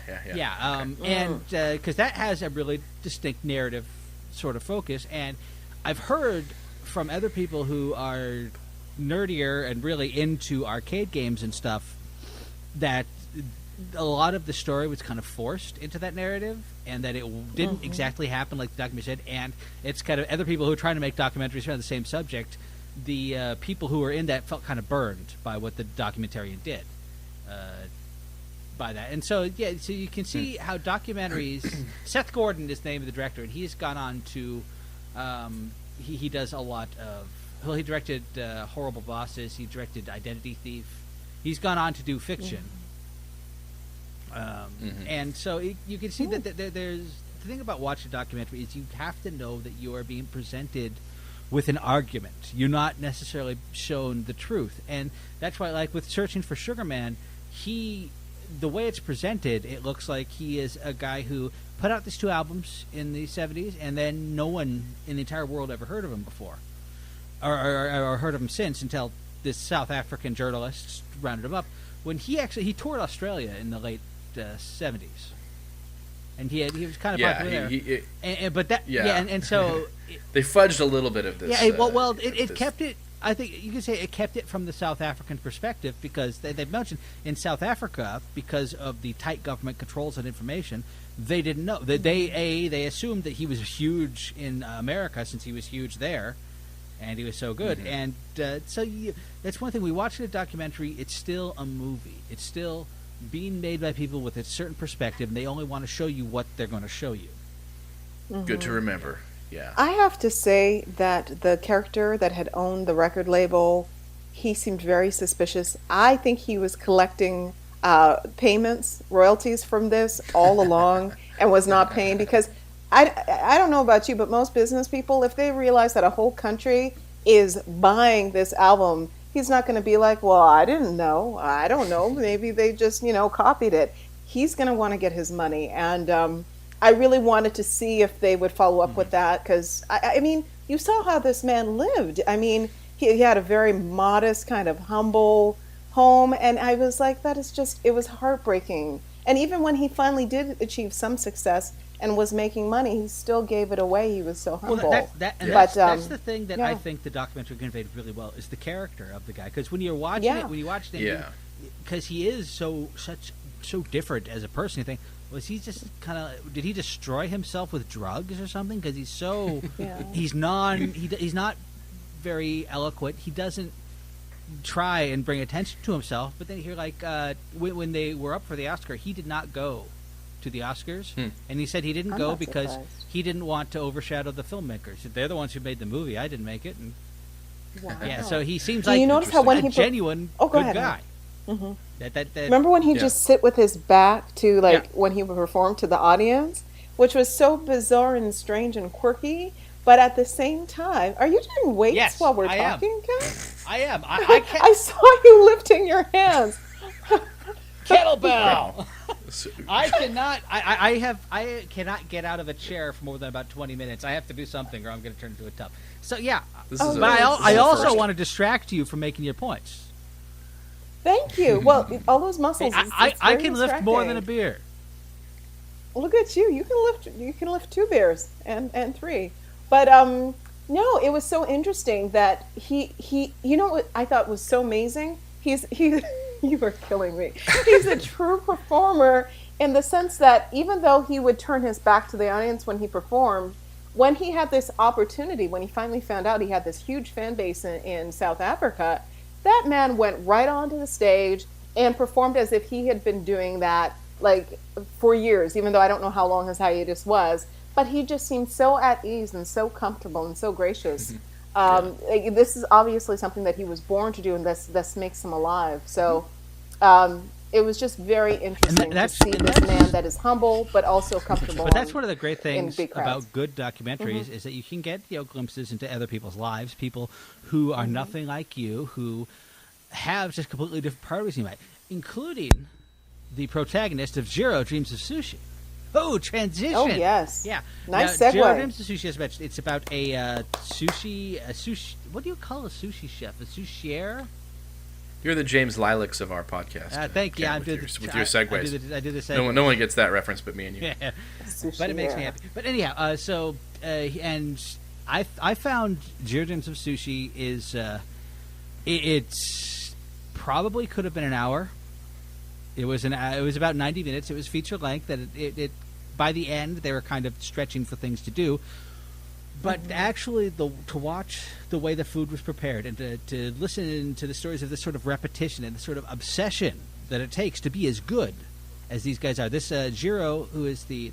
And because that has a really distinct narrative sort of focus, and I've heard from other people who are nerdier and really into arcade games and stuff that a lot of the story was kind of forced into that narrative, and that it didn't exactly happen like the documentary said. And it's kind of other people who are trying to make documentaries around the same subject. The people who were in that felt kind of burned by what the documentarian did by that. And so you can see how documentaries. Seth Gordon is the name of the director, and he's gone on to he does a lot of. Well, he directed Horrible Bosses. He directed Identity Thief. He's gone on to do fiction. And so you can see that there's the thing about watching a documentary is you have to know that you are being presented with an argument. You're not necessarily shown the truth. And that's why, like with Searching for Sugarman, the way it's presented, it looks like he is a guy who put out these 2 albums in the 70s, and then no one in the entire world ever heard of him before. Or heard of him since, until this South African journalist rounded him up. When he toured Australia in the late 70s. And he was kind of popular there. And so they fudged a little bit of this. Yeah, it kept it. I think you could say it kept it from the South African perspective, because they've mentioned in South Africa, because of the tight government controls on information, they didn't know. They assumed that he was huge in America since he was huge there, and he was so good. And that's one thing. We watch a documentary. It's still a movie. It's still being made by people with a certain perspective, and they only want to show you what they're going to show you. Good to remember. Yeah. I have to say that the character that had owned the record label, he seemed very suspicious. I think he was collecting royalties from this all along and was not paying, because I don't know about you, but most business people, if they realize that a whole country is buying this album, he's not going to be like, well, I didn't know. I don't know. Maybe they just, copied it. He's going to want to get his money. And I really wanted to see if they would follow up with that, because, I mean, you saw how this man lived. I mean, he had a very modest, kind of humble home, and I was like, that is just, it was heartbreaking. And even when he finally did achieve some success and was making money, he still gave it away. He was so humble. Well, that's the thing that I think the documentary conveyed really well is the character of the guy. Because when you're watching it, because he is so different as a person, you think, was he just did he destroy himself with drugs or something? Because he's so he's not very eloquent. He doesn't try and bring attention to himself. But then you hear when they were up for the Oscar, he did not go to the Oscars, and he said he didn't go because he didn't want to overshadow the filmmakers. They're the ones who made the movie. I didn't make it. And so he seems like a genuine good guy. Mm-hmm. Remember when he just sit with his back to when he would perform to the audience, which was so bizarre and strange and quirky, but at the same time, are you doing weights while we're talking, Ken? I am. I saw you lifting your hands. Kettlebell. I cannot. I cannot get out of a chair for more than about 20 minutes. I have to do something, or I'm going to turn into a tub. So I also want to distract you from making your points. Thank you. Well, all those muscles. I can lift more than a beer. Look at you. You can lift 2 beers and 3. But no, it was so interesting that he you know what I thought was so amazing? He you are killing me. He's a true performer in the sense that even though he would turn his back to the audience when he performed, when he had this opportunity, when he finally found out he had this huge fan base in South Africa, that man went right onto the stage and performed as if he had been doing that for years, even though I don't know how long his hiatus was. But he just seemed so at ease and so comfortable and so gracious. This is obviously something that he was born to do, and this makes him alive. So it was just very interesting to see this man that is humble but also comfortable. But that's one of the great things about good documentaries is that you can get glimpses into other people's lives, people who are nothing like you, who have just completely different priorities in life, including the protagonist of Jiro Dreams of Sushi. Oh, transition! Oh, yes. Yeah. Nice now, segue. Jiro Dreams of Sushi, as mentioned, it's about a sushi. What do you call a sushi chef? A sushier? You're the James Lilacs of our podcast. Thank you. With your segues. I do the segue. No one gets that reference but me and you. Yeah. But it makes me happy. But anyhow, and I found Jiro Dreams of Sushi is it's probably could have been an hour. It was about 90 minutes. It was feature length. That it by the end they were kind of stretching for things to do, but actually to watch the way the food was prepared and to listen to the stories of this sort of repetition and the sort of obsession that it takes to be as good as these guys are. This Jiro, who is the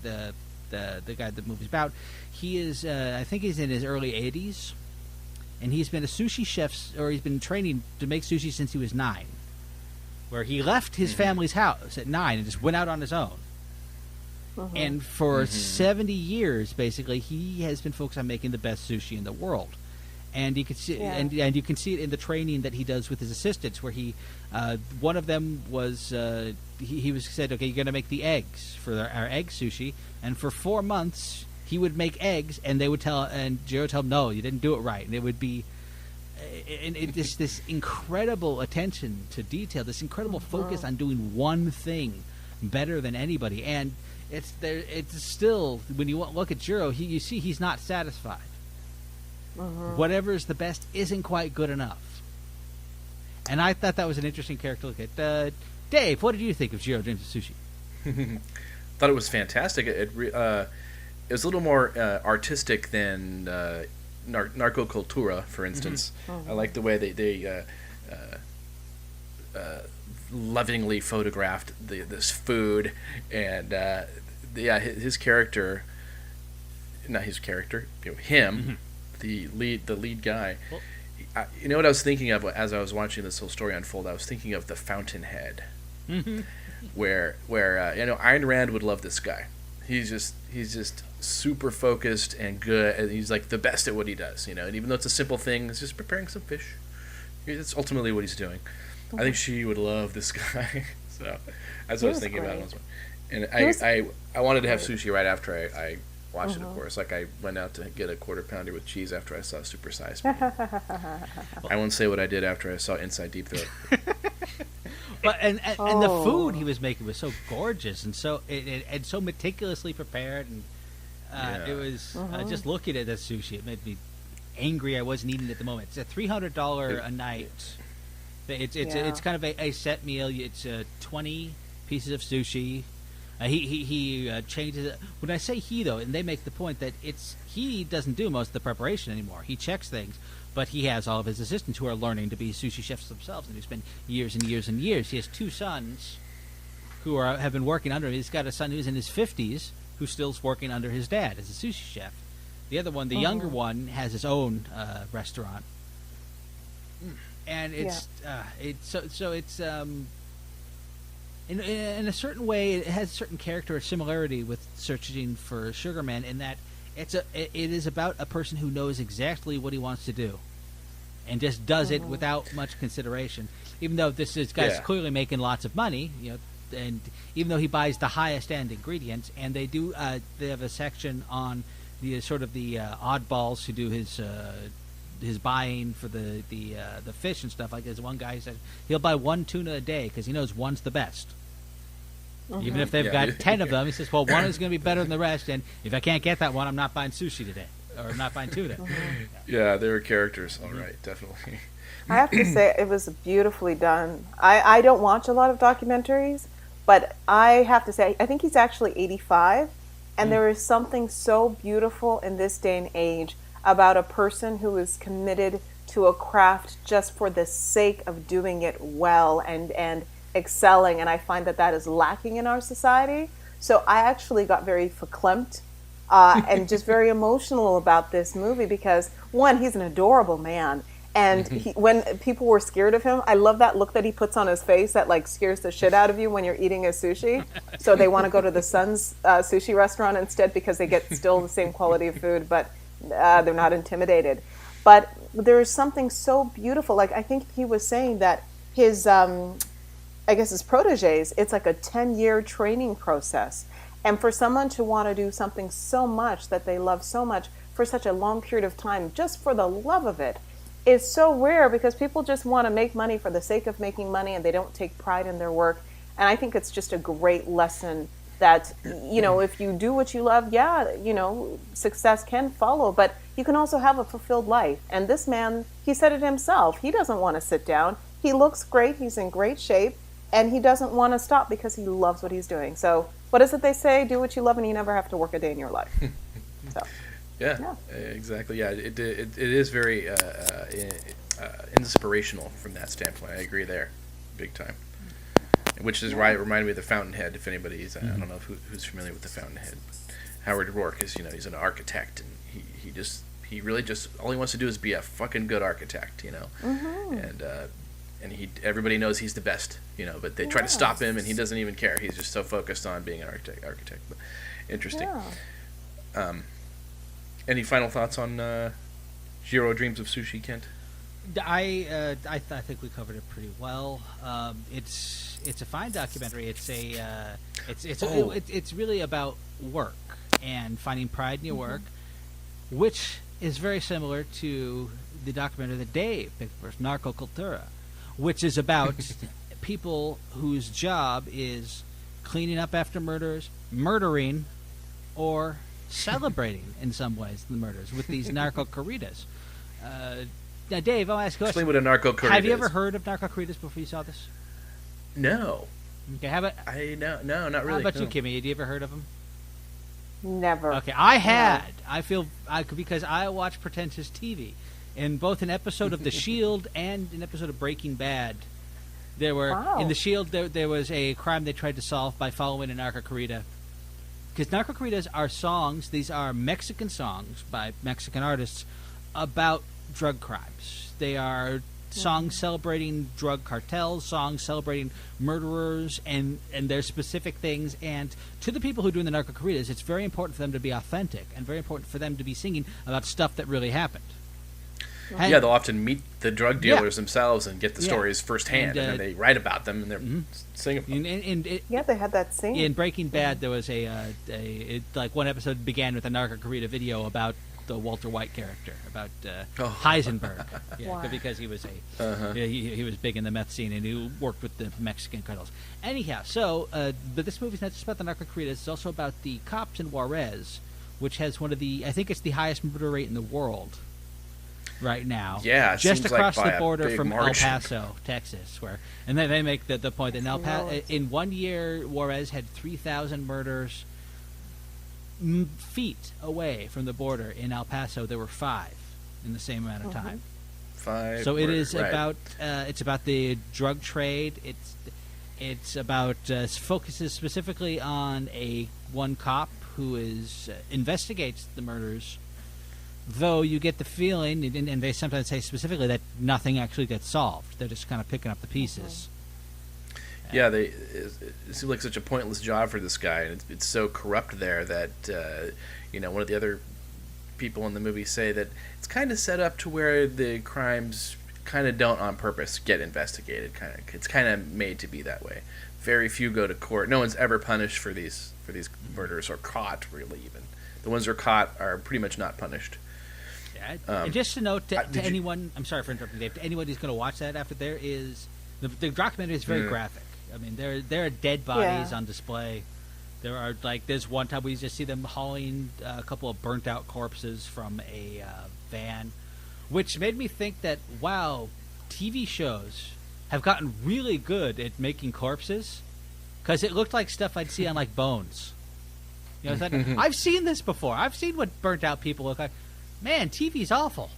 guy the movie's about, he is I think he's in his early 80s, and he's been a sushi chef, or he's been training to make sushi since he was 9. Where he left his family's house at 9 and just went out on his own. And for 70 years, basically, he has been focused on making the best sushi in the world. And you can see, and you can see it in the training that he does with his assistants, where he, one of them was, he was said, okay, you're going to make the eggs for our egg sushi, and for 4 months he would make eggs, and they would Jiro would tell him, no, you didn't do it right, and it would be. And this incredible attention to detail, this incredible focus on doing one thing better than anybody, and it's still, when you look at Jiro, you see he's not satisfied. Whatever's the best isn't quite good enough, and I thought that was an interesting character to look at. Dave, what did you think of Jiro Dreams of Sushi? Thought it was fantastic. It was a little more artistic than Narco Cultura, for instance. I like the way they lovingly photographed this food, and his character, not his character, him, the lead guy. Well, you know what I was thinking of as I was watching this whole story unfold? I was thinking of the Fountainhead, where Ayn Rand would love this guy. He's just super focused and good, and he's like the best at what he does, and even though it's a simple thing, it's just preparing some fish. That's ultimately what he's doing. I think she would love this guy. So that's what I was thinking about. And I wanted to have sushi right after I watched it, of course. Like, I went out to get a quarter pounder with cheese after I saw Super Size Me. I won't say what I did after I saw Inside Deep Throat. But and the food he was making was so gorgeous and so meticulously prepared, and it was just looking at this sushi. It made me angry. I wasn't eating it at the moment. It's a $300 a night. It's kind of a set meal. It's 20 pieces of sushi. He changes it. When I say he, though, and they make the point that he doesn't do most of the preparation anymore. He checks things, but he has all of his assistants who are learning to be sushi chefs themselves, and who spend years and years and years. He has 2 sons who have been working under him. He's got a son who's in his 50s who's still working under his dad as a sushi chef. The other one, the younger one, has his own restaurant, and it's in a certain way, it has a certain character or similarity with Searching for Sugarman, in that it is about a person who knows exactly what he wants to do, and just does it without much consideration. Even though this guy's clearly making lots of money, and even though he buys the highest end ingredients, and they have a section on the sort of the oddballs who do his buying for the fish and stuff. Like there's one guy who said he'll buy 1 tuna a day because he knows one's the best. Even if they've got 10 of them, he says, well, one is going to be better than the rest, and if I can't get that one, I'm not buying sushi today, or I'm not buying tuna. Yeah, they were characters. All right, definitely. I have to say, it was beautifully done. I don't watch a lot of documentaries, but I have to say, I think he's actually 85, and there is something so beautiful in this day and age about a person who is committed to a craft just for the sake of doing it well and excelling, and I find that is lacking in our society. So I actually got very verklempt and just very emotional about this movie because, one, he's an adorable man, and when people were scared of him, I love that look that he puts on his face that like scares the shit out of you when you're eating his sushi. So they want to go to the son's sushi restaurant instead because they get still the same quality of food, but they're not intimidated. But there is something so beautiful. Like I think he was saying that his his proteges, it's like a 10-year training process. And for someone to want to do something so much that they love so much for such a long period of time, just for the love of it, is so rare because people just want to make money for the sake of making money and they don't take pride in their work. And I think it's just a great lesson that, if you do what you love, success can follow, but you can also have a fulfilled life. And this man, he said it himself. He doesn't want to sit down. He looks great. He's in great shape. And he doesn't want to stop because he loves what he's doing. So what is it they say? Do what you love and you never have to work a day in your life. So, yeah, exactly. Yeah, it is very inspirational from that standpoint. I agree there, big time. Which is why it reminded me of the Fountainhead. If anybody's, I don't know who's familiar with the Fountainhead. Howard Rourke is, he's an architect, and he really just all he wants to do is be a fucking good architect, and everybody knows he's the best, but they try to stop him, and he doesn't even care. He's just so focused on being an architect. But interesting. Yeah. Any final thoughts on Jiro Dreams of Sushi, Kent? I think we covered it pretty well. It's a fine documentary. It's really about work and finding pride in your work, which is very similar to the documentary that Dave picked first, Narco Cultura, which is about people whose job is cleaning up after murders, murdering, or celebrating in some ways the murders with these narco corridas. Now, Dave, I'll ask you a question. Explain what a narco corrida is. Have you ever heard of narco corridas before you saw this? No. Okay, have it? No, not really. How about you, Kimmy? Have you ever heard of them? Never. Okay, I had. Because I watch pretentious TV. In both an episode of The Shield and an episode of Breaking Bad, in The Shield there was a crime they tried to solve by following a narco corrida. Because narco corridas are songs. These are Mexican songs by Mexican artists about drug crimes. They are songs celebrating drug cartels, songs celebrating murderers, and their specific things. And to the people who are doing the narco corridas, it's very important for them to be authentic and very important for them to be singing about stuff that really happened. Yeah, they'll often meet the drug dealers themselves and get the stories firsthand, and then they write about them and they're singing about them. They had that scene. In Breaking Bad, there was like one episode began with a narco corrida video about the Walter White character about Heisenberg, because he was he was big in the meth scene and he worked with the Mexican cartels. Anyhow, so but this movie's not just about the narco corridas; it's also about the cops in Juarez, which has I think it's the highest murder rate in the world right now. Yeah, just across like the border from margin. El Paso, Texas, and they make the point that in 1 year Juarez had 3,000 murders. Feet away from the border in El Paso, there were 5 in the same amount of time. 5. So it is about it's about the drug trade. It's about focuses specifically on one cop who investigates the murders. Though you get the feeling, and they sometimes say specifically that nothing actually gets solved. They're just kind of picking up the pieces. Yeah, it seems like such a pointless job for this guy, and it's so corrupt there that one of the other people in the movie say that it's kind of set up to where the crimes kind of don't on purpose get investigated. It's kind of made to be that way. Very few go to court. No one's ever punished for these murders or caught, really. Even the ones that are caught are pretty much not punished. Yeah, and just to note to anyone, I'm sorry for interrupting, Dave. To anyone who's going to watch that, after there is the documentary is very graphic. I mean, there are dead bodies on display. There are there's one time we just see them hauling a couple of burnt out corpses from a van, which made me think that wow, TV shows have gotten really good at making corpses, because it looked like stuff I'd see on Bones. I've seen this before. I've seen what burnt out people look like. Man, TV's awful.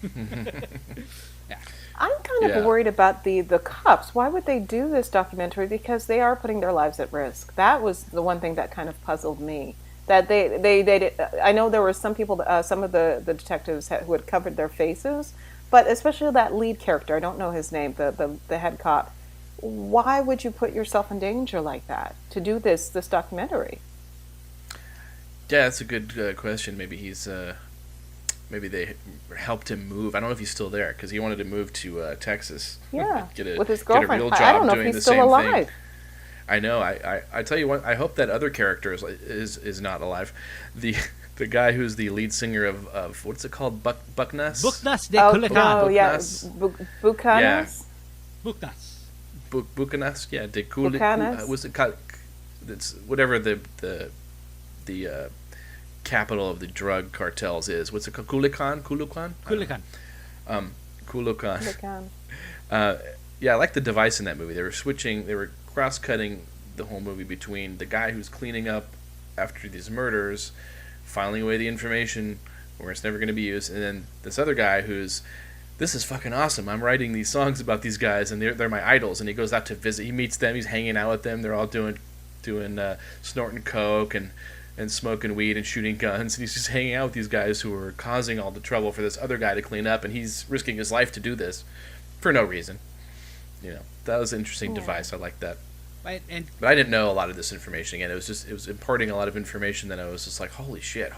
Yeah. I'm kind of worried about the cops. Why would they do this documentary? Because they are putting their lives at risk. That was the one thing that kind of puzzled me. That they I know there were some people, some of the detectives who had covered their faces, but especially that lead character. I don't know his name, the head cop. Why would you put yourself in danger like that to do this documentary? Yeah, that's a good question. Maybe he's. Maybe they helped him move. I don't know if he's still there because he wanted to move to Texas. Yeah, with his girlfriend. Get a real job I don't know doing if he's the still same alive. thing. I know. I tell you what. I hope that other character is not alive. The guy who's the lead singer of what's it called? Bucknuss. Bucknuss de Culiacan. Oh yeah, Bucanas. Bucknuss. Bucanas. Yeah, de Culiacan. Was it called? It's whatever the capital of the drug cartels is. What's it called? Culiacan? Culiacan. Culiacan. Yeah, I like the device in that movie. They were cross-cutting the whole movie between the guy who's cleaning up after these murders, filing away the information where it's never going to be used, and then this other guy this is fucking awesome. I'm writing these songs about these guys, and they're my idols, and he goes out to visit. He meets them. He's hanging out with them. They're all doing snorting coke and smoking weed and shooting guns, and he's just hanging out with these guys who are causing all the trouble for this other guy to clean up, and he's risking his life to do this for no reason. That was an interesting device. I like that. But I didn't know a lot of this information. Again, it was imparting a lot of information that I was just like, holy shit.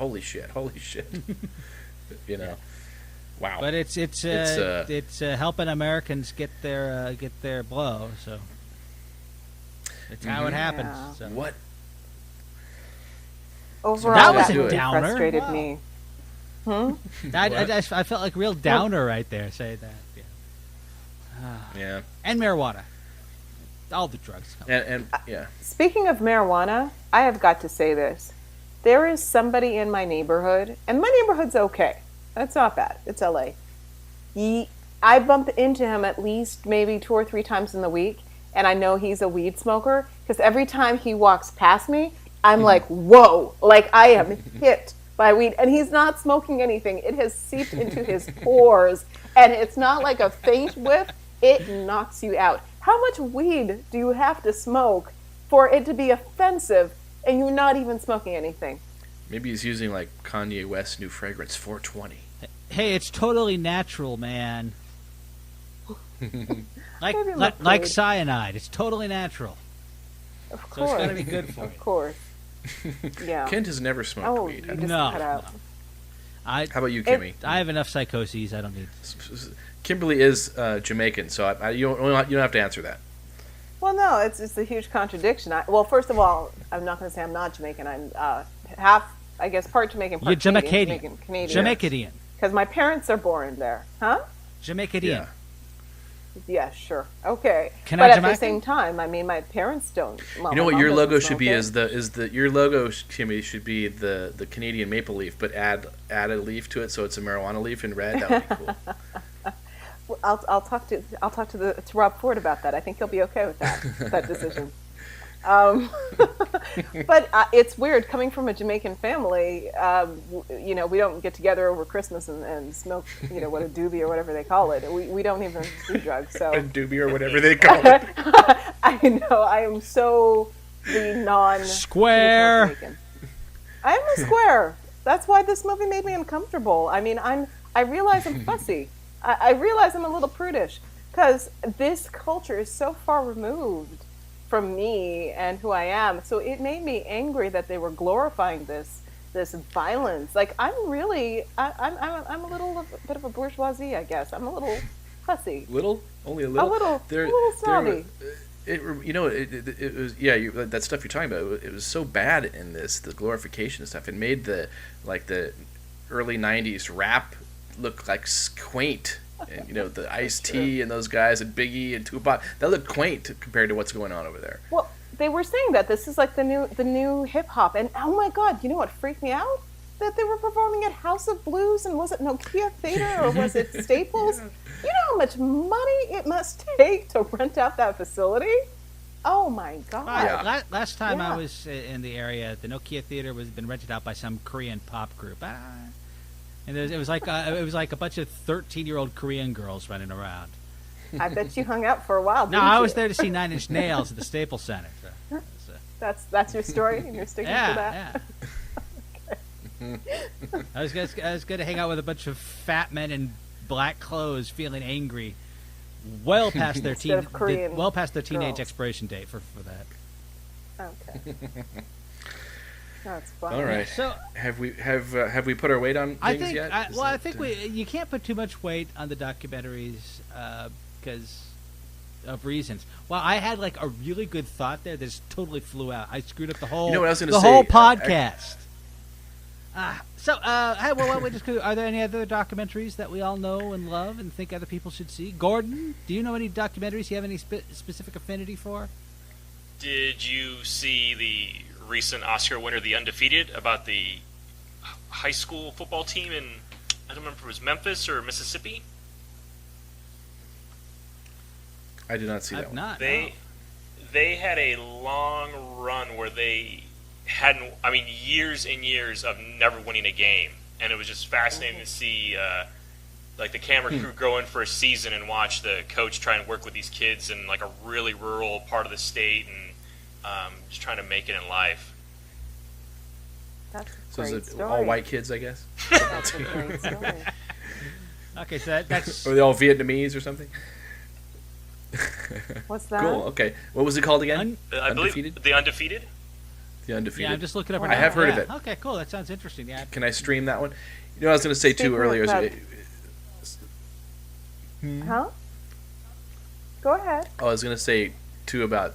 Wow. But it's helping Americans get their blow. So it's how it happens. So. What? Overall, that was a downer. Frustrated wow. me. I felt like a real downer right there. Say that. Yeah. And marijuana. All the drugs. And yeah. Speaking of marijuana, I have got to say this. There is somebody in my neighborhood, and my neighborhood's okay. That's not bad. It's LA. I bump into him at least maybe 2 or 3 times in the week, and I know he's a weed smoker because every time he walks past me, I'm like, whoa, like I am hit by weed. And he's not smoking anything. It has seeped into his pores. And it's not like a faint whiff. It knocks you out. How much weed do you have to smoke for it to be offensive and you're not even smoking anything? Maybe he's using like Kanye West's new fragrance, 420. Hey, it's totally natural, man. like cyanide. It's totally natural. Of course. So it's got to be good for you. Of course. Yeah. Kent has never smoked weed. No. How about you, Kimmy? I have enough psychoses. I don't need. Kimberly is Jamaican, so you don't have to answer that. Well, no, it's a huge contradiction. Well, first of all, I'm not going to say I'm not Jamaican. I'm half I guess part Jamaican, You're part Jamaican. Canadian. Jamaican. Because my parents are born there. Huh? Jamaican. Yeah, sure. Okay. Can but I at Jamaican? the same time, I mean, my parents don't. Well, You know my what mom your doesn't logo should smoke be it. your logo, Kimmy, should be the Canadian maple leaf, but add a leaf to it so it's a marijuana leaf in red. That would be cool. I'll talk to Rob Ford about that. I think he'll be okay with that decision. But it's weird coming from a Jamaican family. You know, we don't get together over Christmas and smoke. You know, what a doobie or whatever they call it. We don't even do drugs. So A doobie or whatever they call it. I know I am so the Square. Jamaican. I am a square. That's why this movie made me uncomfortable. I mean, I realize I'm fussy. I realize I'm a little prudish because this culture is so far removed from me and who I am. So it made me angry that they were glorifying this violence. Like I'm a little bit of a bourgeoisie, I guess. I'm a little fussy. Only a little. A little snobby. It was that stuff you're talking about. It was so bad in this, the glorification stuff. It made the early '90s rap look like quaint, and you know the Ice-T and those guys and Biggie and Tupac, that looked quaint compared to what's going on over there. Well, they were saying that this is like the new hip hop, and oh my god, you know what freaked me out? That they were performing at House of Blues, and was it Nokia Theater or was it Staples? Yeah. You know how much money it must take to rent out that facility? Oh my god! Yeah. Last time I was in the area, the Nokia Theater was been rented out by some Korean pop group. And it was like a bunch of 13-year-old Korean girls running around. I bet you hung out for a while. No, I was there to see Nine Inch Nails at the Staples Center. So. That's your story, and you're sticking to that. Yeah. I was going to hang out with a bunch of fat men in black clothes, feeling angry, well past their teenage expiration date for that. Okay. That's fine. All right. So have we put our weight on things yet? I think you can't put too much weight on the documentaries because of reasons. Well, I had like a really good thought there that just totally flew out. I screwed up the whole whole podcast. Are there any other documentaries that we all know and love and think other people should see? Gordon, do you know any documentaries you have any specific affinity for? Did you see the recent Oscar winner, The Undefeated, about the high school football team in, I don't remember if it was Memphis or Mississippi? I did not see that one. They had a long run where they hadn't, years and years of never winning a game, and it was just fascinating to see like the camera crew go in for a season and watch the coach try and work with these kids in like a really rural part of the state and just trying to make it in life. That's a so great is it story. all white kids, I guess? That's a great story. Okay, so that's... Are they all Vietnamese or something? What's that? Cool, okay. What was it called again? I believe The Undefeated? The Undefeated. Yeah, I'm just looking up. I have heard of it. Okay, cool. That sounds interesting. Yeah. Can I stream that one? You know what I was going to say too earlier. Huh? Go ahead. I was going to say too about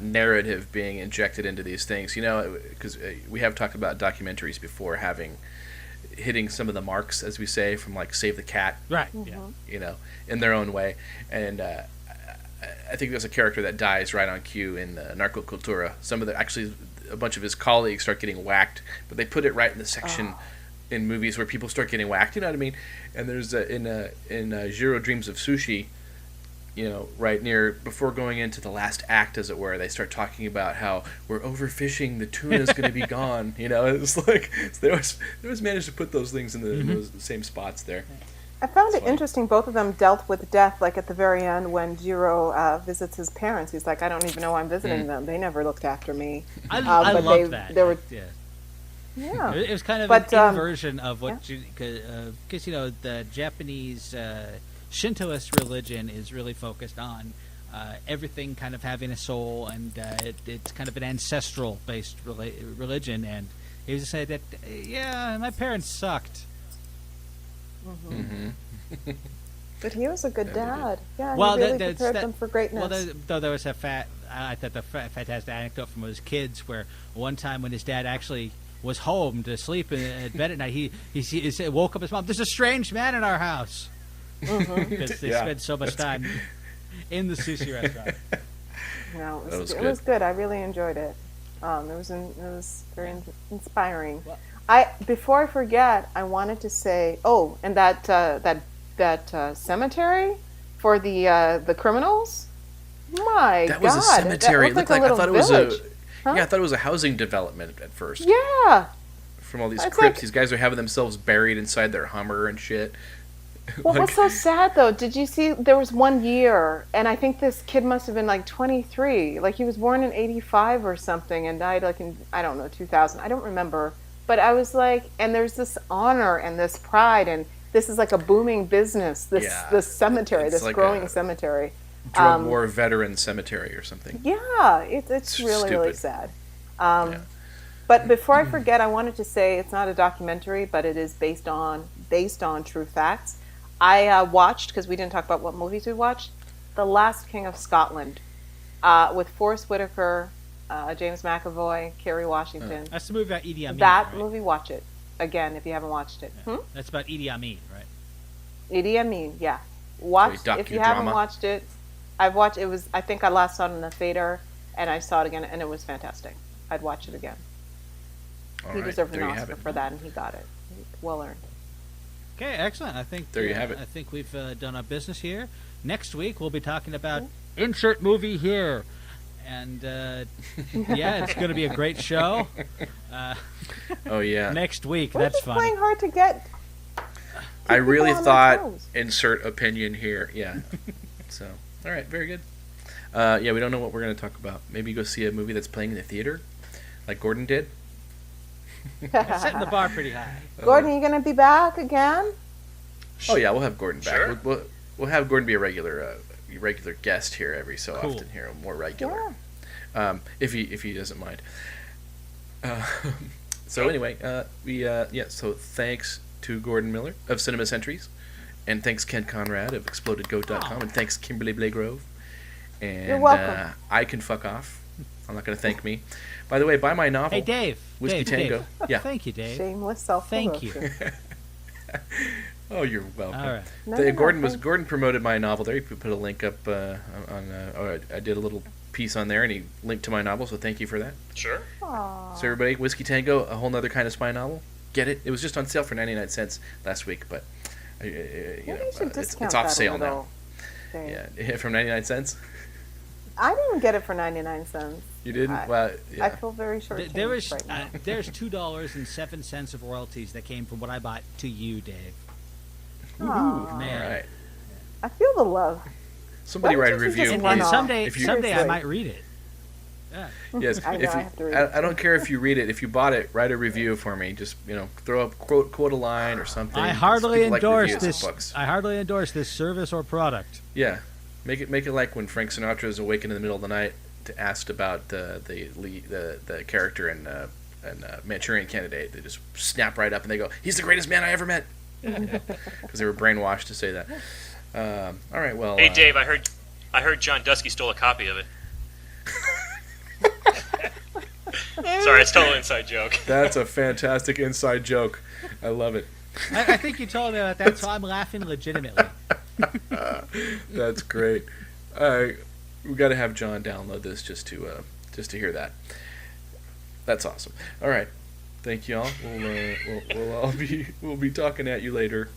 narrative being injected into these things. You know, because we have talked about documentaries before hitting some of the marks, as we say, from like Save the Cat. Right. Mm-hmm. Yeah. You know, in their own way, and I think there's a character that dies right on cue in Narco Cultura. A bunch of his colleagues start getting whacked, but they put it right in the section in movies where people start getting whacked. You know what I mean? And there's in Jiro Dreams of Sushi, you know, right near before going into the last act, as it were, they start talking about how we're overfishing, the tuna's going to be gone. You know, it's like they always managed to put those things in those same spots there. I found it interesting. Both of them dealt with death, like at the very end when Jiro visits his parents. He's like, I don't even know why I'm visiting them. They never looked after me. I love that. They were, yeah. It was kind of an inversion of what because you know the Japanese Shintoist religion is really focused on everything kind of having a soul, and it's kind of an ancestral based religion. And he was saying that my parents sucked. Mm-hmm. But he was a good dad. Yeah, well, he really prepared them for greatness. Well, though there was a fantastic anecdote from his kids where one time when his dad actually was home to sleep in bed at night, he woke up his mom. There's a strange man in our house because they spent so much time in the sushi restaurant. No, it was good. I really enjoyed it. It was very inspiring. Before I forget, I wanted to say, and that cemetery for the criminals. My God, that was a cemetery. It looked like I thought it was village. I thought it was a housing development at first. Yeah. From all these crypts, these guys are having themselves buried inside their Hummer and shit. Well, what's so sad though? Did you see there was 1 year, and I think this kid must have been like 23. Like he was born in 85 or something and died like in, I don't know, 2000. I don't remember. But I was like, and there's this honor and this pride, and this is like a booming business. This cemetery, this like growing cemetery. Drug war veteran cemetery or something. Yeah, it's really, really sad. But before I forget, I wanted to say it's not a documentary, but it is based on true facts. I watched, because we didn't talk about what movies we watched, The Last King of Scotland, with Forrest Whitaker, James McAvoy, Kerry Washington. That's the movie about Idi Amin. That movie, watch it again if you haven't watched it. Yeah. That's about Idi Amin, right? Idi Amin, yeah. Watch if you haven't watched it. I've watched. It was. I think I last saw it in the theater, and I saw it again, and it was fantastic. I'd watch it again. He deserved an Oscar for that, and he got it. Well earned. Okay, excellent. I think there you have it. I think we've done our business here. Next week we'll be talking about insert movie here, and it's going to be a great show. Oh yeah. Next week, We're that's just funny. playing hard to get. I really thought insert opinion here. Yeah. So. All right, very good. We don't know what we're going to talk about. Maybe go see a movie that's playing in the theater, like Gordon did. Setting the bar pretty high. Gordon, you going to be back again? Oh yeah, we'll have Gordon back. Sure. We'll have Gordon be a regular guest here every so often here, more regular. Yeah. If he doesn't mind. So anyway, so thanks to Gordon Miller of Cinema Sentries. And thanks Ken Conrad of ExplodedGoat.com, and thanks Kimberly Blagrove. And you're welcome. I can fuck off. I'm not going to thank me. By the way, buy my novel. Hey, Dave. Whiskey Tango. Dave. Yeah. Thank you, Dave. Shameless self. Thank you. Oh, you're welcome. All right. Gordon promoted my novel there. He put a link up I did a little piece on there, and he linked to my novel. So thank you for that. Sure. Aww. So everybody, Whiskey Tango, a whole other kind of spy novel. Get it? It was just on sale for 99 cents last week, but. It's off sale now. Yeah, from 99 cents. I didn't get it for 99 cents. You didn't? I feel very short. There's $2.07 of royalties that came from what I bought to you, Dave. Ooh, man! All right. I feel the love. Somebody write a review. And someday I might read it. Yeah. Yes. I have to read it. I don't care if you read it. If you bought it, write a review for me. Just throw up quote a line or something. I hardly endorse this. I hardly endorse this service or product. Yeah, make it like when Frank Sinatra is awakened in the middle of the night to asked about the character in Manchurian Candidate. They just snap right up and they go, "He's the greatest man I ever met," because they were brainwashed to say that. All right, well. Hey, Dave, I heard John Dusky stole a copy of it. Sorry, it's a total inside joke. That's a fantastic inside joke. I love it. I think you told me about that, so I'm laughing legitimately. That's great. We got to have John download this just to hear that. That's awesome. All right, thank you all. We'll be talking at you later.